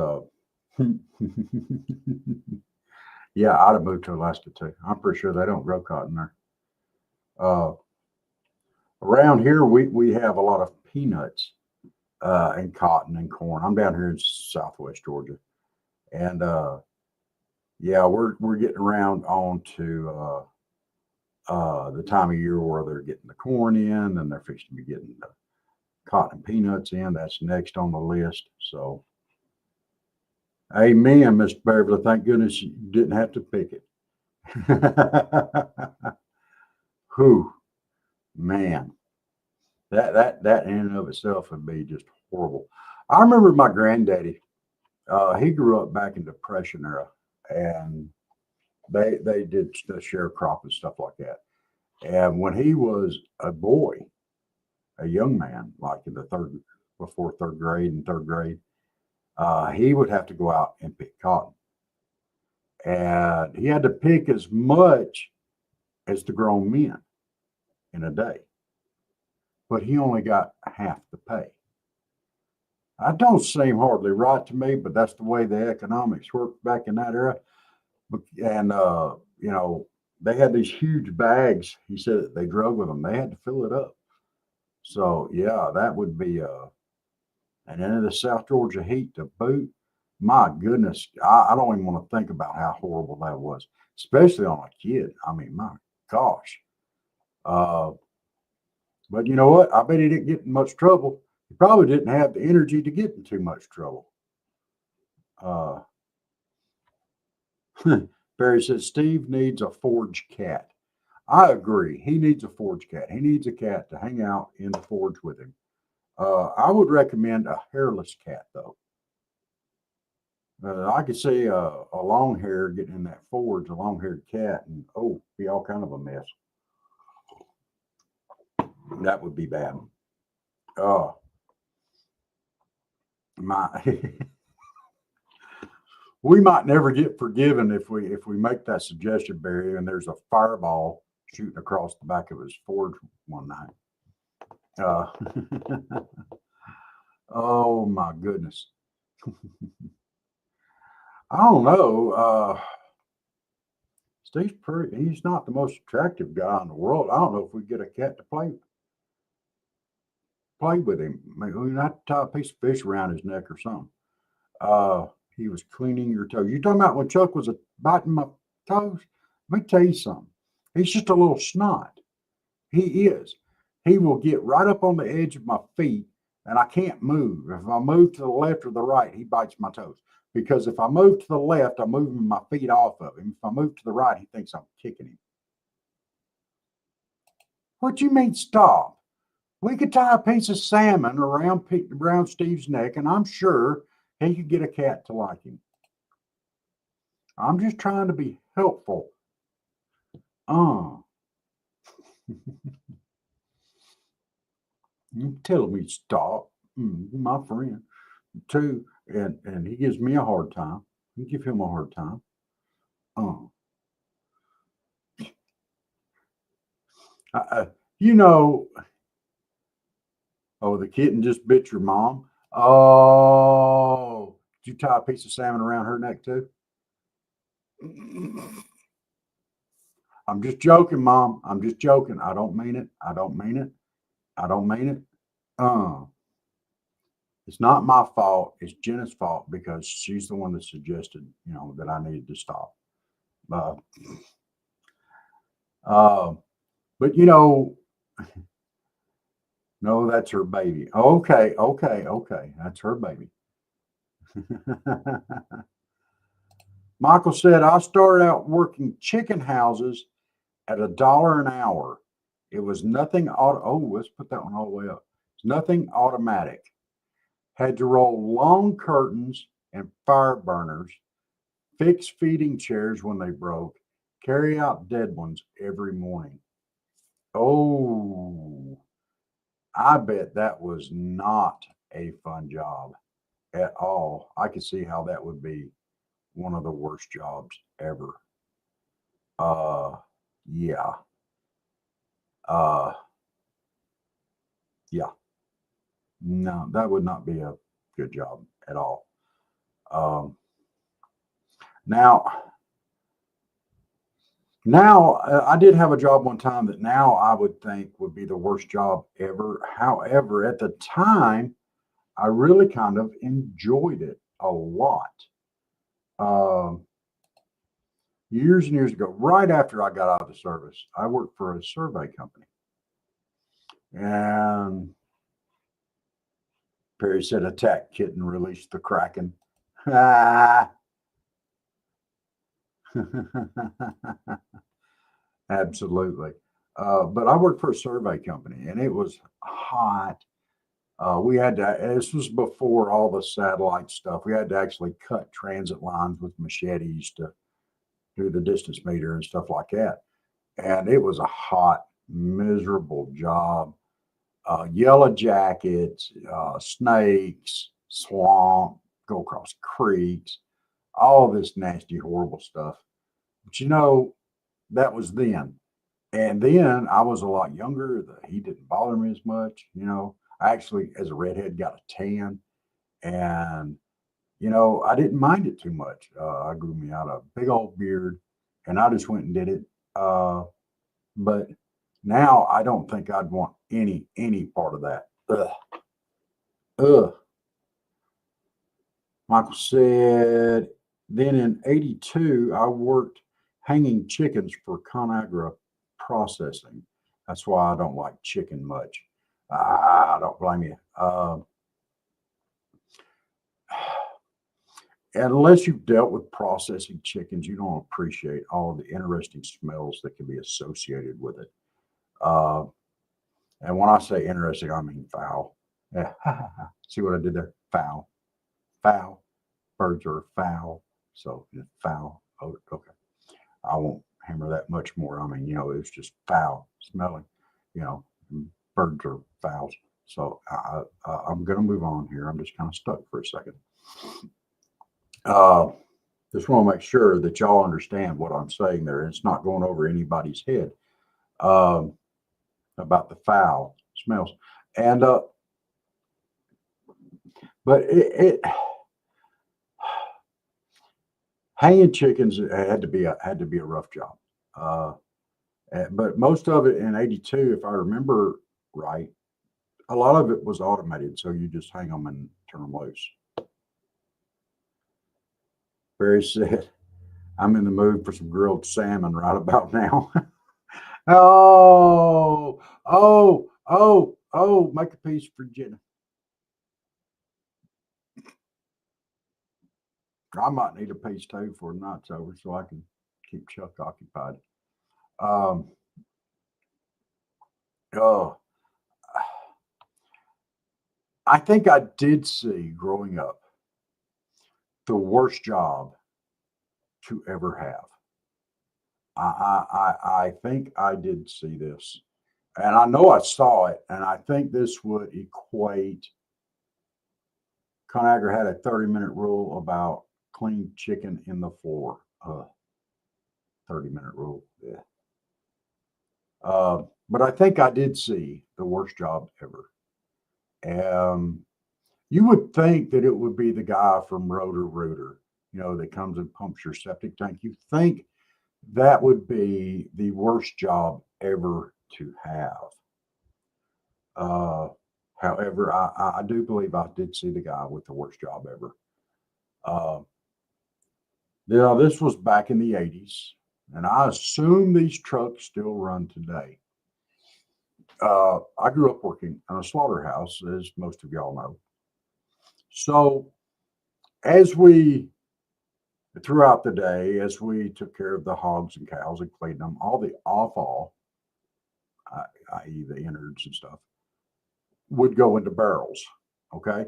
yeah, I'd have moved to Alaska too. I'm pretty sure they don't grow cotton there. Around here, we have a lot of peanuts and cotton and corn. I'm down here in Southwest Georgia, and yeah, we're getting around on to the time of year where they're getting the corn in, and they're fixing to be getting the cotton and peanuts in. That's next on the list. So, amen, Miss Beverly. Thank goodness you didn't have to pick it. Whew, man, that in and of itself would be just horrible. I remember my granddaddy. He grew up back in Depression era, and they did the sharecropper and stuff like that. And when he was a boy, a young man, like in before third grade and third grade, he would have to go out and pick cotton. And he had to pick as much as the grown men in a day. But he only got half the pay. That don't seem hardly right to me, but that's the way the economics worked back in that era. And, you know, they had these huge bags. He said that they drove with them. They had to fill it up. So, yeah, that would be, and then the South Georgia heat to boot. My goodness, I don't even want to think about how horrible that was, especially on a kid. I mean, my gosh. Uh, but you know what? I bet he didn't get in much trouble. He probably didn't have the energy to get in too much trouble. Uh, Barry says Steve needs a forge cat. I agree. He needs a forge cat. He needs a cat to hang out in the forge with him. I would recommend a hairless cat, though. I could see a long hair getting in that forge, a long haired cat, and oh, be all kind of a mess. That would be bad. Oh, my. We might never get forgiven if we make that suggestion, Barry, and there's a fireball shooting across the back of his forge one night. Oh my goodness. I don't know. Steve's he's not the most attractive guy in the world. I don't know if we get a cat to play with him. Maybe we have to tie a piece of fish around his neck or something. He was cleaning your toes. You talking about when Chuck was biting my toes? Let me tell you something. He's just a little snot. He is. He will get right up on the edge of my feet, and I can't move. If I move to the left or the right, he bites my toes. Because if I move to the left, I'm moving my feet off of him. If I move to the right, he thinks I'm kicking him. What you mean stop? We could tie a piece of salmon around Steve's neck, and I'm sure he could get a cat to like him. I'm just trying to be helpful. You tell me stop, my friend. Too, and he gives me a hard time. You give him a hard time. You know. Oh, the kitten just bit your mom. Oh, did you tie a piece of salmon around her neck too? I'm just joking, Mom. I'm just joking. I don't mean it. I don't mean it. I don't mean it. It's not my fault. It's Jenna's fault because she's the one that suggested, that I needed to stop. But no, that's her baby. Okay. That's her baby. Michael said, I started out working chicken houses at $1 an hour. It was nothing let's put that one all the way up. It's nothing automatic. Had to roll long curtains and fire burners, fix feeding chairs when they broke, carry out dead ones every morning. Oh, I bet that was not a fun job at all. I could see how that would be one of the worst jobs ever. Yeah. Yeah. No, that would not be a good job at all. Now, I did have a job one time that now I would think would be the worst job ever. However, at the time, I really kind of enjoyed it a lot. Years and years ago, right after I got out of the service, I worked for a survey company. And Perry said, attack kitten, release the Kraken. Absolutely. But I worked for a survey company and it was hot. This was before all the satellite stuff. We had to actually cut transit lines with machetes to do the distance meter and stuff like that. And it was a hot, miserable job. Yellow jackets, snakes, swamp, go across creeks, all this nasty, horrible stuff. But that was then. And then I was a lot younger. The heat didn't bother me as much. I actually, as a redhead, got a tan. And I didn't mind it too much. I grew me out a big old beard, and I just went and did it. But now I don't think I'd want any part of that. Ugh. Ugh. Michael said, then in 82, I worked hanging chickens for ConAgra processing. That's why I don't like chicken much. I don't blame you. Unless you've dealt with processing chickens, you don't appreciate all the interesting smells that can be associated with it. Uh, and when I say interesting, I mean foul. Yeah. See what I did there? Foul. Foul. Birds are foul. So foul. Oh, okay. I won't hammer that much more. I mean, it's just foul smelling. You know, birds are fouls. So I'm going to move on here. I'm just kind of stuck for a second. Just want to make sure that y'all understand what I'm saying there. It's not going over anybody's head about the foul smells. And but it hanging chickens had to be a rough job. But most of it in '82, if I remember right, a lot of it was automated, so you just hang them and turn them loose. Barry said, "I'm in the mood for some grilled salmon right about now." Oh! Make a piece for Jenna. I might need a piece too for the night's over, so I can keep Chuck occupied. Um, oh, I think I did see growing up the worst job to ever have. I think I did see this, and I know I saw it, and I think this would equate. ConAgra had a 30-minute rule about clean chicken in the floor. 30-minute rule, yeah. But I think I did see the worst job ever. You would think that it would be the guy from Roto-Rooter, that comes and pumps your septic tank. You think that would be the worst job ever to have. However, I do believe I did see the guy with the worst job ever. This was back in the 80s, and I assume these trucks still run today. I grew up working in a slaughterhouse, as most of y'all know. So, throughout the day, as we took care of the hogs and cows and cleaned them, all the offal, i.e., the innards and stuff, would go into barrels. Okay.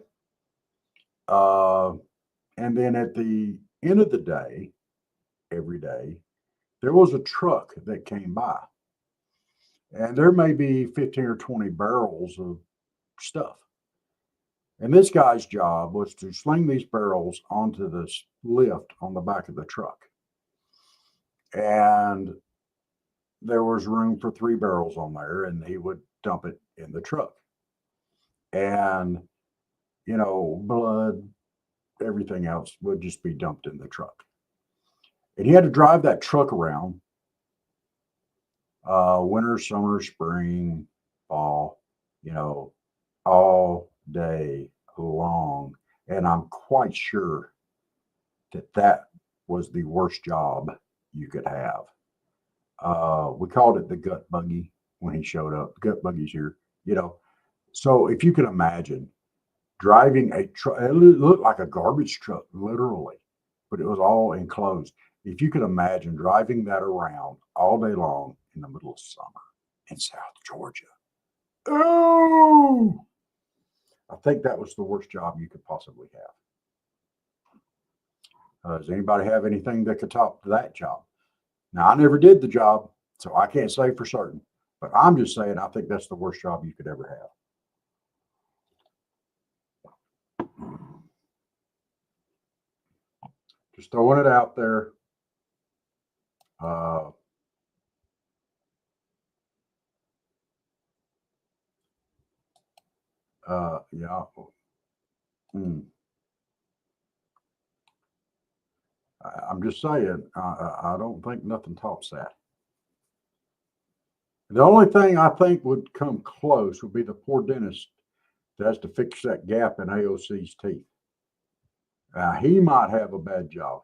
And then at the end of the day, every day, there was a truck that came by. And there may be 15 or 20 barrels of stuff. And this guy's job was to sling these barrels onto this lift on the back of the truck. And there was room for 3 barrels on there, and he would dump it in the truck. And, blood, everything else would just be dumped in the truck. And he had to drive that truck around winter, summer, spring, fall, all day long. And I'm quite sure that was the worst job you could have. We called it the gut buggy when he showed up. Gut buggy's here, So if you can imagine driving a truck, it looked like a garbage truck, literally, but it was all enclosed. If you could imagine driving that around all day long in the middle of summer in South Georgia. Oh, I think that was the worst job you could possibly have. Does anybody have anything that could top that job? Now, I never did the job, so I can't say for certain, but I'm just saying I think that's the worst job you could ever have. Just throwing it out there. Yeah. I'm just saying, I don't think nothing tops that. The only thing I think would come close would be the poor dentist that has to fix that gap in AOC's teeth. He might have a bad job.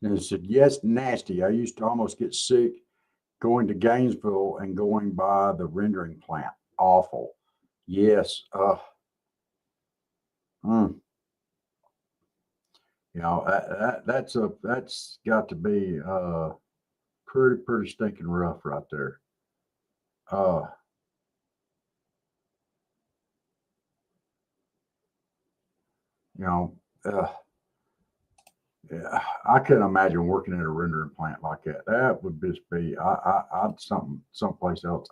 And he said, yes, nasty. I used to almost get sick going to Gainesville and going by the rendering plant. Awful. Yes. You know, that's got to be pretty stinking rough right there. You know, yeah, I couldn't imagine working at a rendering plant like that. That would just be I'd someplace else.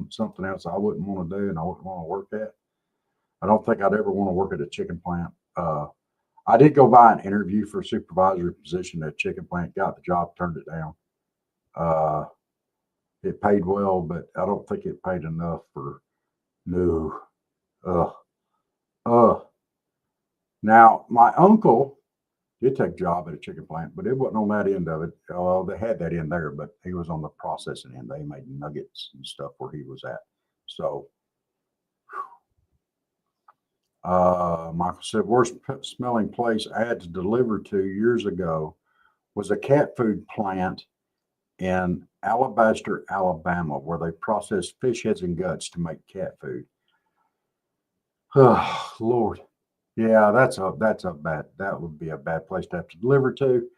Something else I wouldn't want to do, and I wouldn't want to work at. I don't think I'd ever want to work at a chicken plant. I did go by an interview for a supervisory position at a chicken plant, got the job, turned it down. It paid well, but I don't think it paid enough for no. Now my uncle did take a job at a chicken plant, but it wasn't on that end of it. Well, they had that in there, but he was on the processing end. They made nuggets and stuff where he was at. So Michael said, worst smelling place I had to deliver to years ago was a cat food plant in Alabaster, Alabama, where they process fish heads and guts to make cat food. Oh, Lord. Yeah, that would be a bad place to have to deliver to.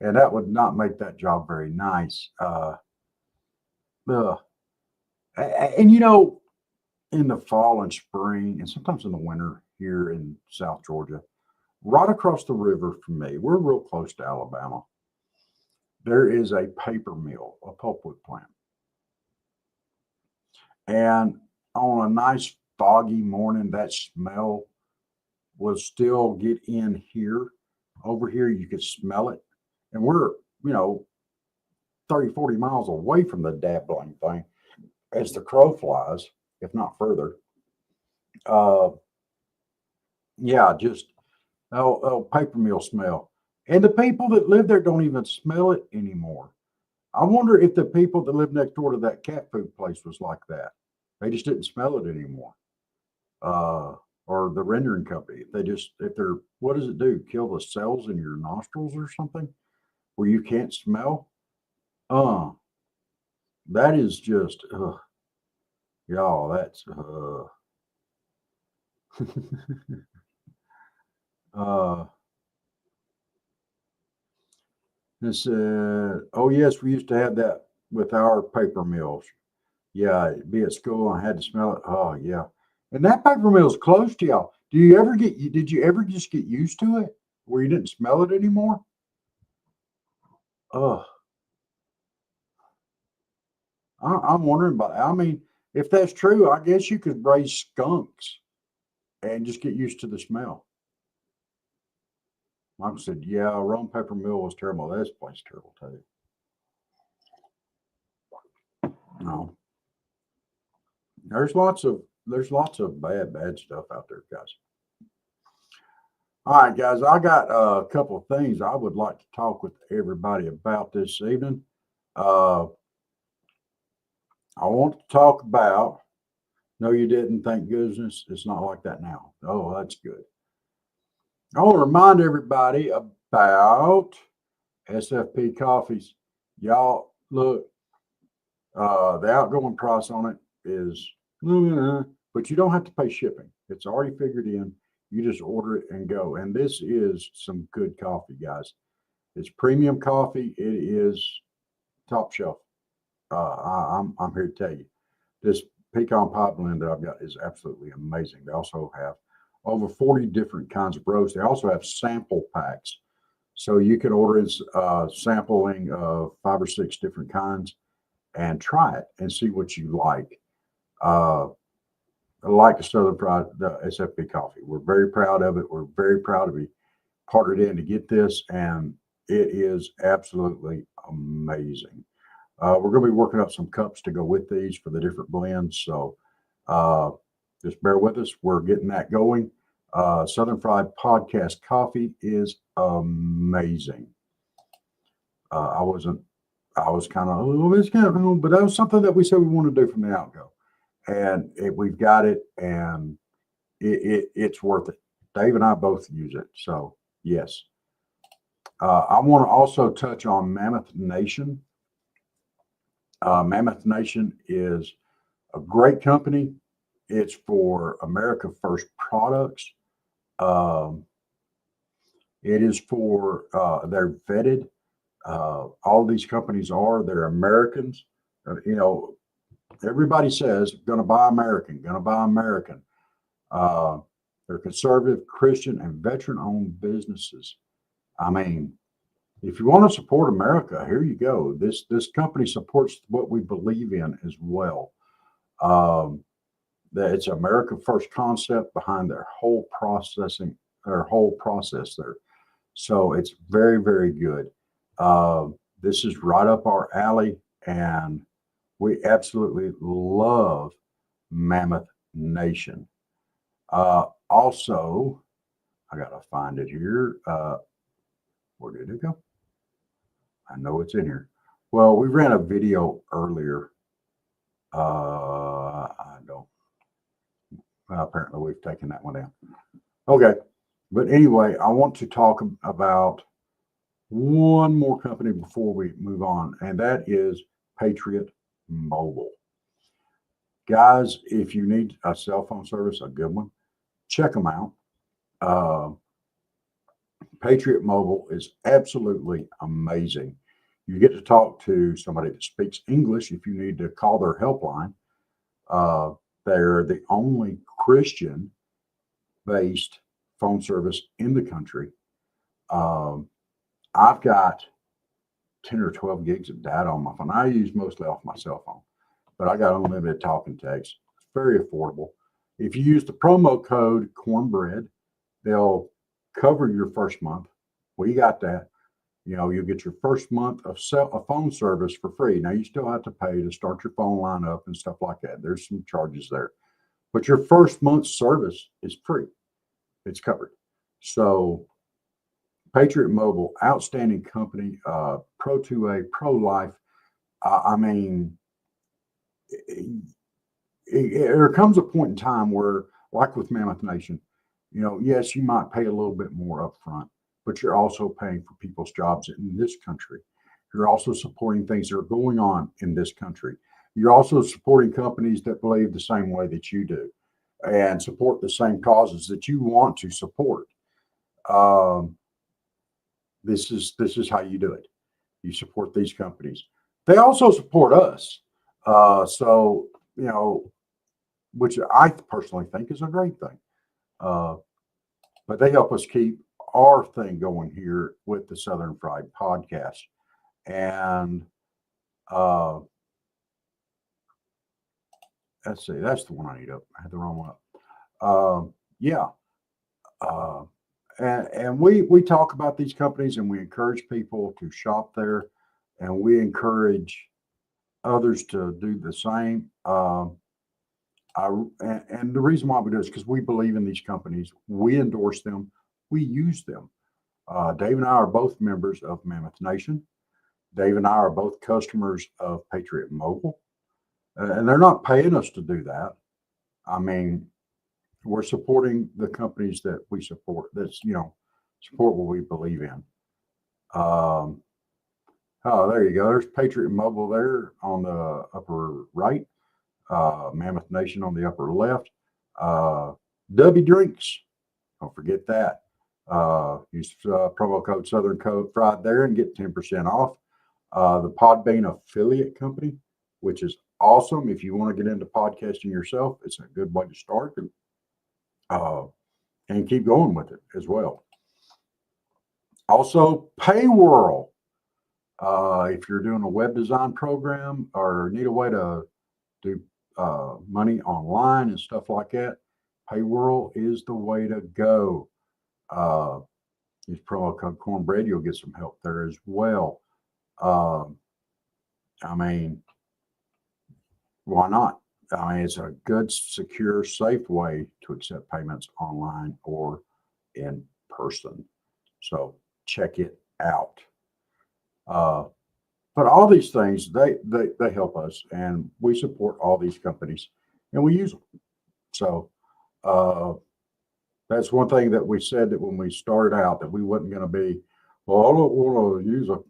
And that would not make that job very nice. And you know, in the fall and spring, and sometimes in the winter here in South Georgia, right across the river from me, we're real close to Alabama. There is a paper mill, a pulpwood plant. And on a nice foggy morning, that smell will still get in here. Over here, you could smell it. And we're, 30, 40 miles away from the dabbling thing as the crow flies, if not further. Yeah, just paper mill smell. And the people that live there don't even smell it anymore. I wonder if the people that live next door to that cat food place was like that. They just didn't smell it anymore. Or the rendering company. What does it do? Kill the cells in your nostrils or something where you can't smell? That is just, y'all, that's, it said, oh yes, we used to have that with our paper mills. Yeah, it'd be at school. I had to smell it. Oh yeah. And that paper mill is close to y'all. Did you ever just get used to it where you didn't smell it anymore? I'm wondering about it. I mean, if that's true, I guess you could raise skunks and just get used to the smell. Michael said, yeah, Rome Paper Mill was terrible. This place terrible too. No. There's lots of bad stuff out there, guys. All right, guys, I got a couple of things I would like to talk with everybody about this evening. I want to talk about, no, you didn't, thank goodness. It's not like that now. Oh, that's good. I want to remind everybody about SFP coffees. Y'all, look, the outgoing price on it is, but you don't have to pay shipping. It's already figured in. You just order it and go. And this is some good coffee, guys. It's premium coffee. It is top shelf. I'm here to tell you, this pecan pie blend that I've got is absolutely amazing. They also have over 40 different kinds of roasts. They also have sample packs. So you can order sampling of 5 or 6 different kinds and try it and see what you like. I like the Southern Fried, the SFP coffee. We're very proud of it. We're very proud to be partnered in to get this, and it is absolutely amazing. We're going to be working up some cups to go with these for the different blends. So just bear with us. We're getting that going. Southern Fried Podcast coffee is amazing. I was kind of, it's kind of, but that was something that we said we want to do from the outgo, and we've got it, and it's worth it. Dave and I both use it, so yes. I want to also touch on Mammoth Nation. Mammoth Nation is a great company. It's for America First products. It is for, they're vetted. All these companies they're Americans. Everybody says, going to buy American, going to buy American. They're conservative, Christian, and veteran-owned businesses. I mean, if you want to support America, here you go. This company supports what we believe in as well. That it's America First concept behind their whole process there. So it's very, very good. This is right up our alley, and we absolutely love Mammoth Nation. Also, I got to find it here. Where did it go? I know it's in here. Well, we ran a video earlier. Apparently we've taken that one down. Okay. But anyway, I want to talk about one more company before we move on, and that is Patriot Mobile. Guys, if you need a cell phone service, a good one, check them out. Patriot Mobile is absolutely amazing. You get to talk to somebody that speaks English if you need to call their helpline. They're the only Christian-based phone service in the country. I've got 10 or 12 gigs of data on my phone. I use mostly off my cell phone, but I got unlimited talk and text. It's very affordable. If you use the promo code Cornbread, they'll cover your first month. We got that. You'll get your first month of a phone service for free. Now, you still have to pay to start your phone line up and stuff like that. There's some charges there. But your first month's service is free. It's covered. So, Patriot Mobile, outstanding company, Pro2A, pro-life. I mean, there comes a point in time where, like with Mammoth Nation, yes, you might pay a little bit more up front, but you're also paying for people's jobs in this country. You're also supporting things that are going on in this country. You're also supporting companies that believe the same way that you do and support the same causes that you want to support. This is how you do it. You support these companies. They also support us. Which I personally think is a great thing. But they help us keep our thing going here with the Southern Fried Podcast. And let's see, that's the one I need up. I had the wrong one up. And we talk about these companies, and we encourage people to shop there, and we encourage others to do the same. And the reason why we do it is because we believe in these companies. We endorse them. We use them. Dave and I are both members of Mammoth Nation. Dave and I are both customers of Patriot Mobile. And they're not paying us to do that. I mean, we're supporting the companies that we support. That's, support what we believe in. Oh, there you go. There's Patriot Mobile there on the upper right. Mammoth Nation on the upper left. W Drinks. Don't forget that. Use promo code Southern Fried there and get 10% off. The Podbean affiliate company, which is awesome. If you want to get into podcasting yourself, it's a good way to start and keep going with it as well. Also, Payworld. If you're doing a web design program or need a way to do money online and stuff like that, Payworld is the way to go. Use promo code Cornbread. You'll get some help there as well. I mean, why not? I mean, it's a good, secure, safe way to accept payments online or in person. So check it out. But all these things, they help us, and we support all these companies, and we use them. So that's one thing that we said that when we started out that we wasn't going to be, well, I don't want to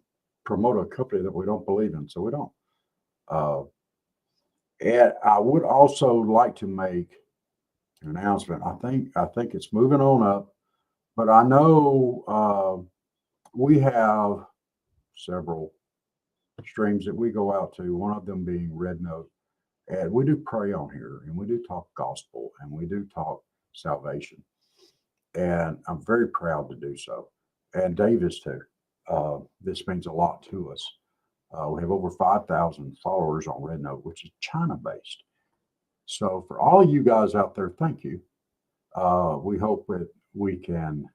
promote a company that we don't believe in, so we don't. And I would also like to make an announcement. I think it's moving on up, but I know we have several streams that we go out to. One of them being Red Note, and we do pray on here, and we do talk gospel, and we do talk salvation, and I'm very proud to do so. And Dave is too. This means a lot to us. We have over 5,000 followers on Red Note, which is China based. So for all you guys out there, thank you. We hope that we can,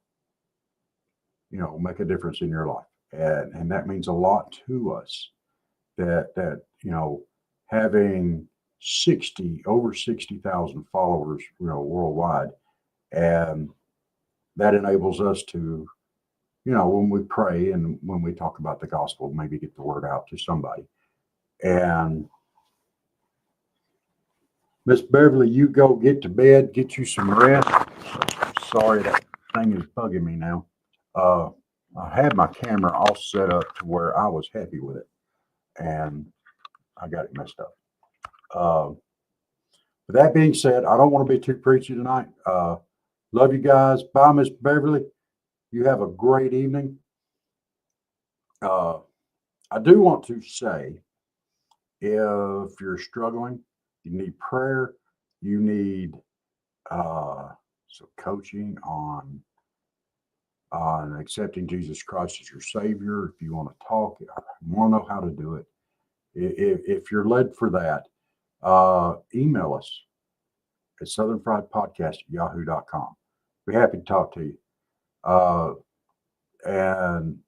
make a difference in your life. And that means a lot to us that having over 60,000 followers, worldwide. And that enables us to, when we pray and when we talk about the gospel, maybe get the word out to somebody. And Miss Beverly, you go get to bed, get you some rest. Sorry, that thing is bugging me now. I had my camera all set up to where I was happy with it, and I got it messed up. With that being said, I don't want to be too preachy tonight. Love you guys. Bye, Miss Beverly. You have a great evening. I do want to say, if you're struggling, you need prayer, you need some coaching on accepting Jesus Christ as your Savior. If you want to talk, you want to know how to do it. If you're led for that, email us at southernfriedpodcast@yahoo.com. Be happy to talk to you. And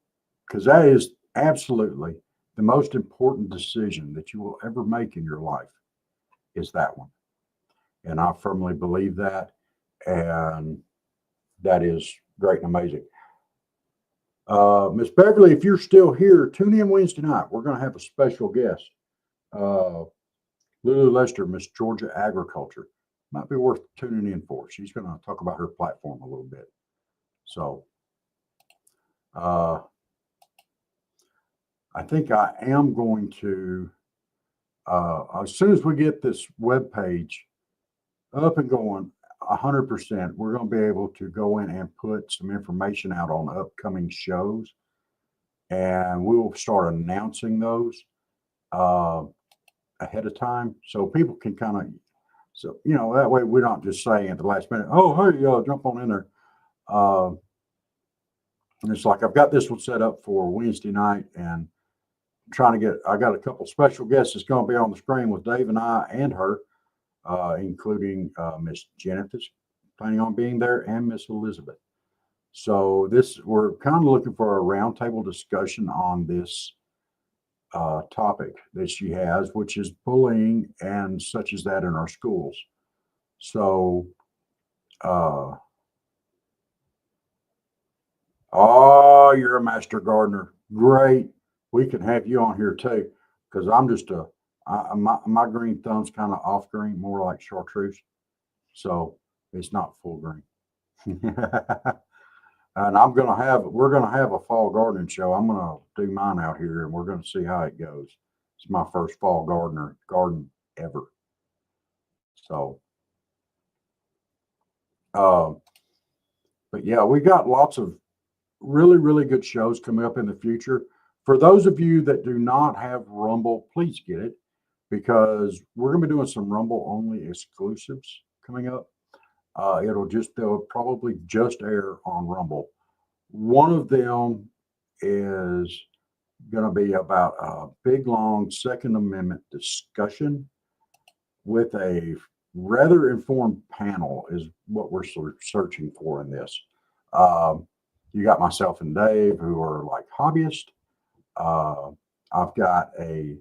because that is absolutely the most important decision that you will ever make in your life is that one. And I firmly believe that. And that is great and amazing. Miss Beverly, if you're still here, tune in Wednesday night. We're going to have a special guest. Lulu Lester, Miss Georgia Agriculture. Might be worth tuning in for. She's going to talk about her platform a little bit. So I think I am going to, as soon as we get this web page up and going 100%, we're going to be able to go in and put some information out on upcoming shows, and we will start announcing those ahead of time so people can kind of, that way we're not just saying at the last minute, oh, hey, jump on in there. And it's like, I've got this one set up for Wednesday night, and I got a couple special guests that's going to be on the screen with Dave and I and her, including Miss Janet that's planning on being there, and Miss Elizabeth. So we're kind of looking for a roundtable discussion on this topic that she has, which is bullying and such as that in our schools. So, oh, you're a master gardener. Great. We can have you on here too, because I'm just my green thumb's kind of off green, more like chartreuse. So it's not full green. And we're going to have a fall gardening show. I'm going to do mine out here, and we're going to see how it goes. It's my first fall garden ever. So, but yeah, we got lots of really, really good shows coming up in the future. For those of you that do not have Rumble, please get it, because we're going to be doing some Rumble only exclusives coming up. They'll probably just air on Rumble. One of them is going to be about a big, long Second Amendment discussion with a rather informed panel is what we're searching for in this. You got myself and Dave, who are like hobbyists. I've got a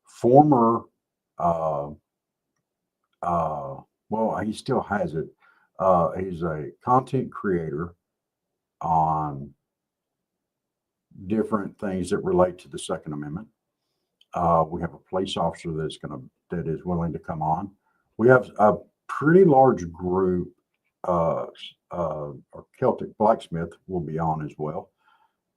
former well, he still has it. He's a content creator on different things that relate to the Second Amendment. We have a police officer that is willing to come on. We have a pretty large group. Our Celtic Blacksmith will be on as well.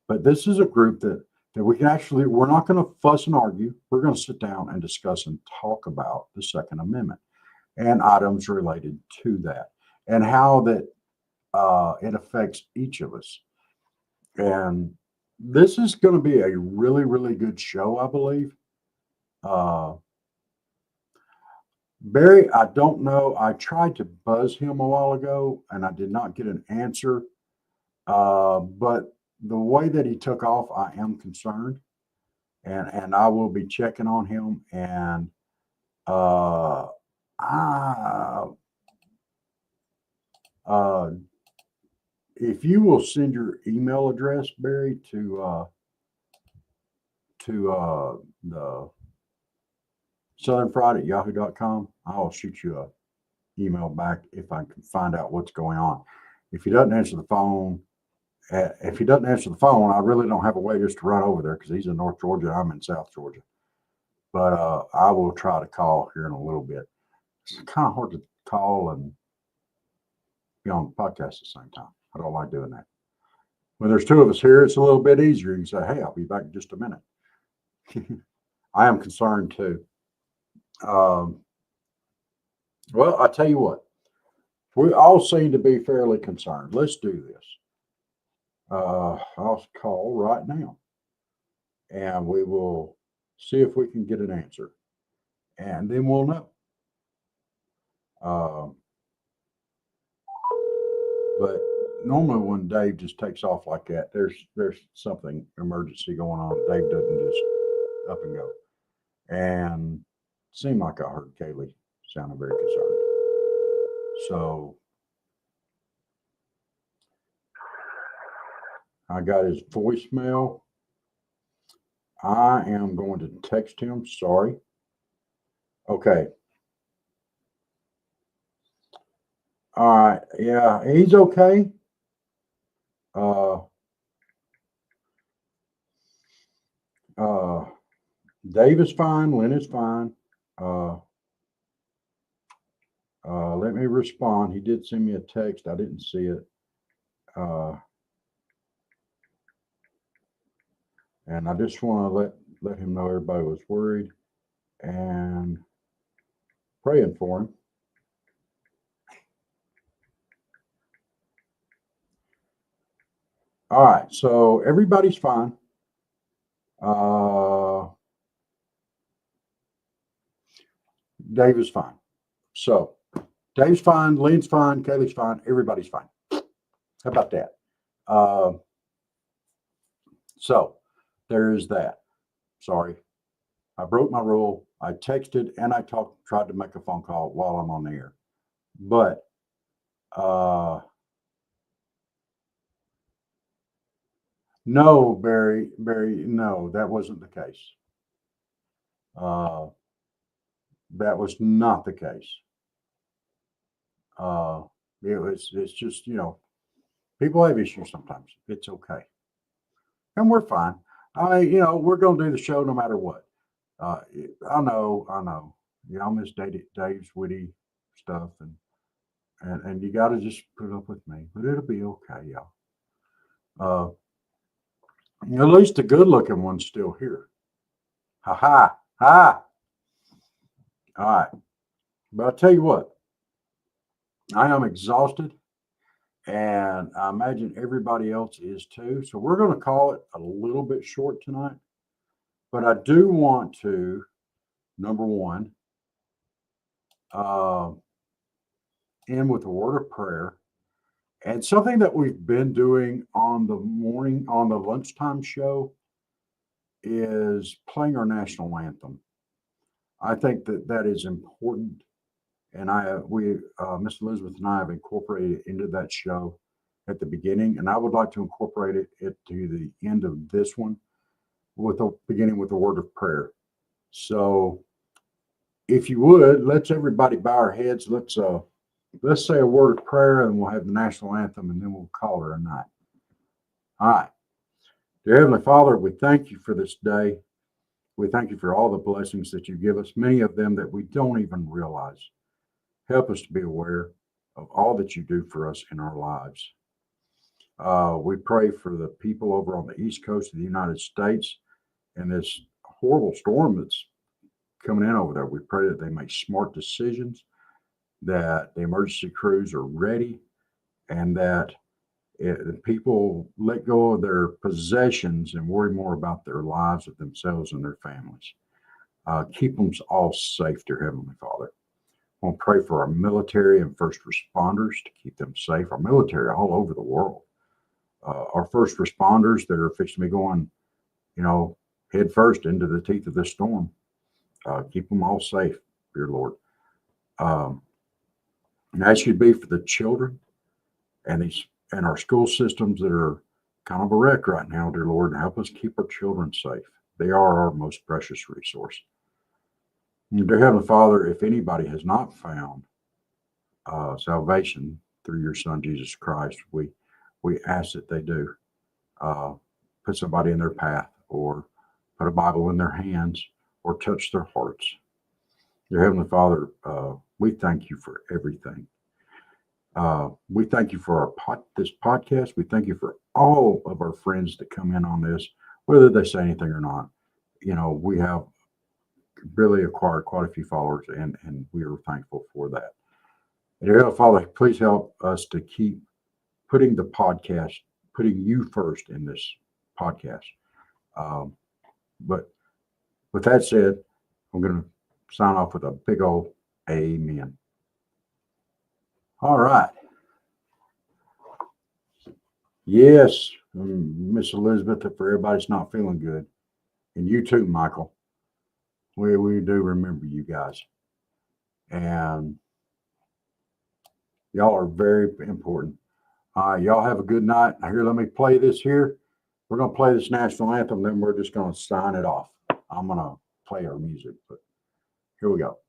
But this is a group that we can actually, we're not going to fuss and argue. We're going to sit down and discuss and talk about the Second Amendment and items related to that and how that it affects each of us. And this is going to be a really, really good show, I believe. Barry, I don't know. I tried to buzz him a while ago and I did not get an answer. But the way that he took off, I am concerned. And I will be checking on him. And if you will send your email address, Barry, to the southernfried@yahoo.com, I'll shoot you a email back if I can find out what's going on. If he doesn't answer the phone, I really don't have a way just to run over there because he's in North Georgia. I'm in South Georgia. But I will try to call here in a little bit. It's kind of hard to call and be on the podcast at the same time. I don't like doing that. When there's two of us here, it's a little bit easier. You can say, hey, I'll be back in just a minute. I am concerned too. Well, I tell you what, we all seem to be fairly concerned. Let's do this. I'll call right now and we will see if we can get an answer and then we'll know. But normally when Dave just takes off like that, there's something emergency going on. Dave doesn't just up and go. And it seemed like I heard Kaylee sounding very concerned. So I got his voicemail. I am going to text him. Sorry. Okay. All right. Yeah, he's okay. Dave is fine. Lynn is fine. Let me respond. He did send me a text. I didn't see it. And I just want to let him know everybody was worried and praying for him. All right, so everybody's fine. Dave is fine. So Dave's fine, Lynn's fine, Kaylee's fine, everybody's fine. How about that? So there is that. Sorry, I broke my rule. I texted and I tried to make a phone call while I'm on the air. But no, Barry, no, that wasn't the case. That was not the case. It's just, people have issues sometimes. It's okay. And we're fine. We're going to do the show no matter what. I know. Y'all miss Dave's witty stuff and you got to just put up with me, but it'll be okay, y'all. At least the good looking one's still here. Ha. All right. But I'll tell you what, I am exhausted and I imagine everybody else is too. So we're going to call it a little bit short tonight, but I do want to, number one, end with a word of prayer. And something that we've been doing on the lunchtime show is playing our national anthem. I think that is important. And Miss Elizabeth and I have incorporated it into that show at the beginning. And I would like to incorporate it to the end of this one beginning with a word of prayer. So if you would, let's everybody bow our heads. Let's say a word of prayer, and we'll have the national anthem, and then we'll call her a night. All right. Dear Heavenly Father, we thank you for this day. We thank you for all the blessings that you give us, many of them that we don't even realize. Help us to be aware of all that you do for us in our lives. We pray for the people over on the East Coast of the United States and this horrible storm that's coming in over there. We pray that they make smart decisions, that the emergency crews are ready, and that the people let go of their possessions and worry more about their lives of themselves and their families. Keep them all safe, dear Heavenly Father. I want to pray for our military and first responders to keep them safe, our military all over the world. Our first responders that are fixing to be going, head first into the teeth of this storm. Keep them all safe, dear Lord. And that should be for the children and our school systems that are kind of a wreck right now, dear Lord, and help us keep our children safe. They are our most precious resource. And dear Heavenly Father, if anybody has not found salvation through your Son, Jesus Christ, we ask that they do. Put somebody in their path, or put a Bible in their hands, or touch their hearts. Dear Heavenly Father, we thank you for everything. We thank you for this podcast. We thank you for all of our friends that come in on this, whether they say anything or not. We have really acquired quite a few followers, and we are thankful for that. And dear Heavenly Father, please help us to keep putting you first in this podcast. But with that said, I'm going to sign off with a big old amen. All right. Yes, Miss Elizabeth, for everybody's not feeling good. And you too, Michael. We do remember you guys. And y'all are very important. Y'all have a good night. Now, here, let me play this here. We're going to play this national anthem, then we're just going to sign it off. I'm going to play our music, but here we go.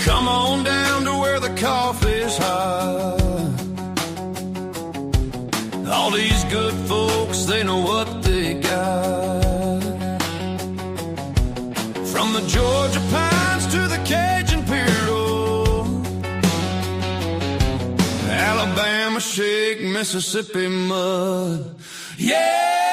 Come on down to where the coffee's hot. All these good folks, they know what they got. From the Georgia pines to the Cajun Puro, Alabama shake, Mississippi mud. Yeah!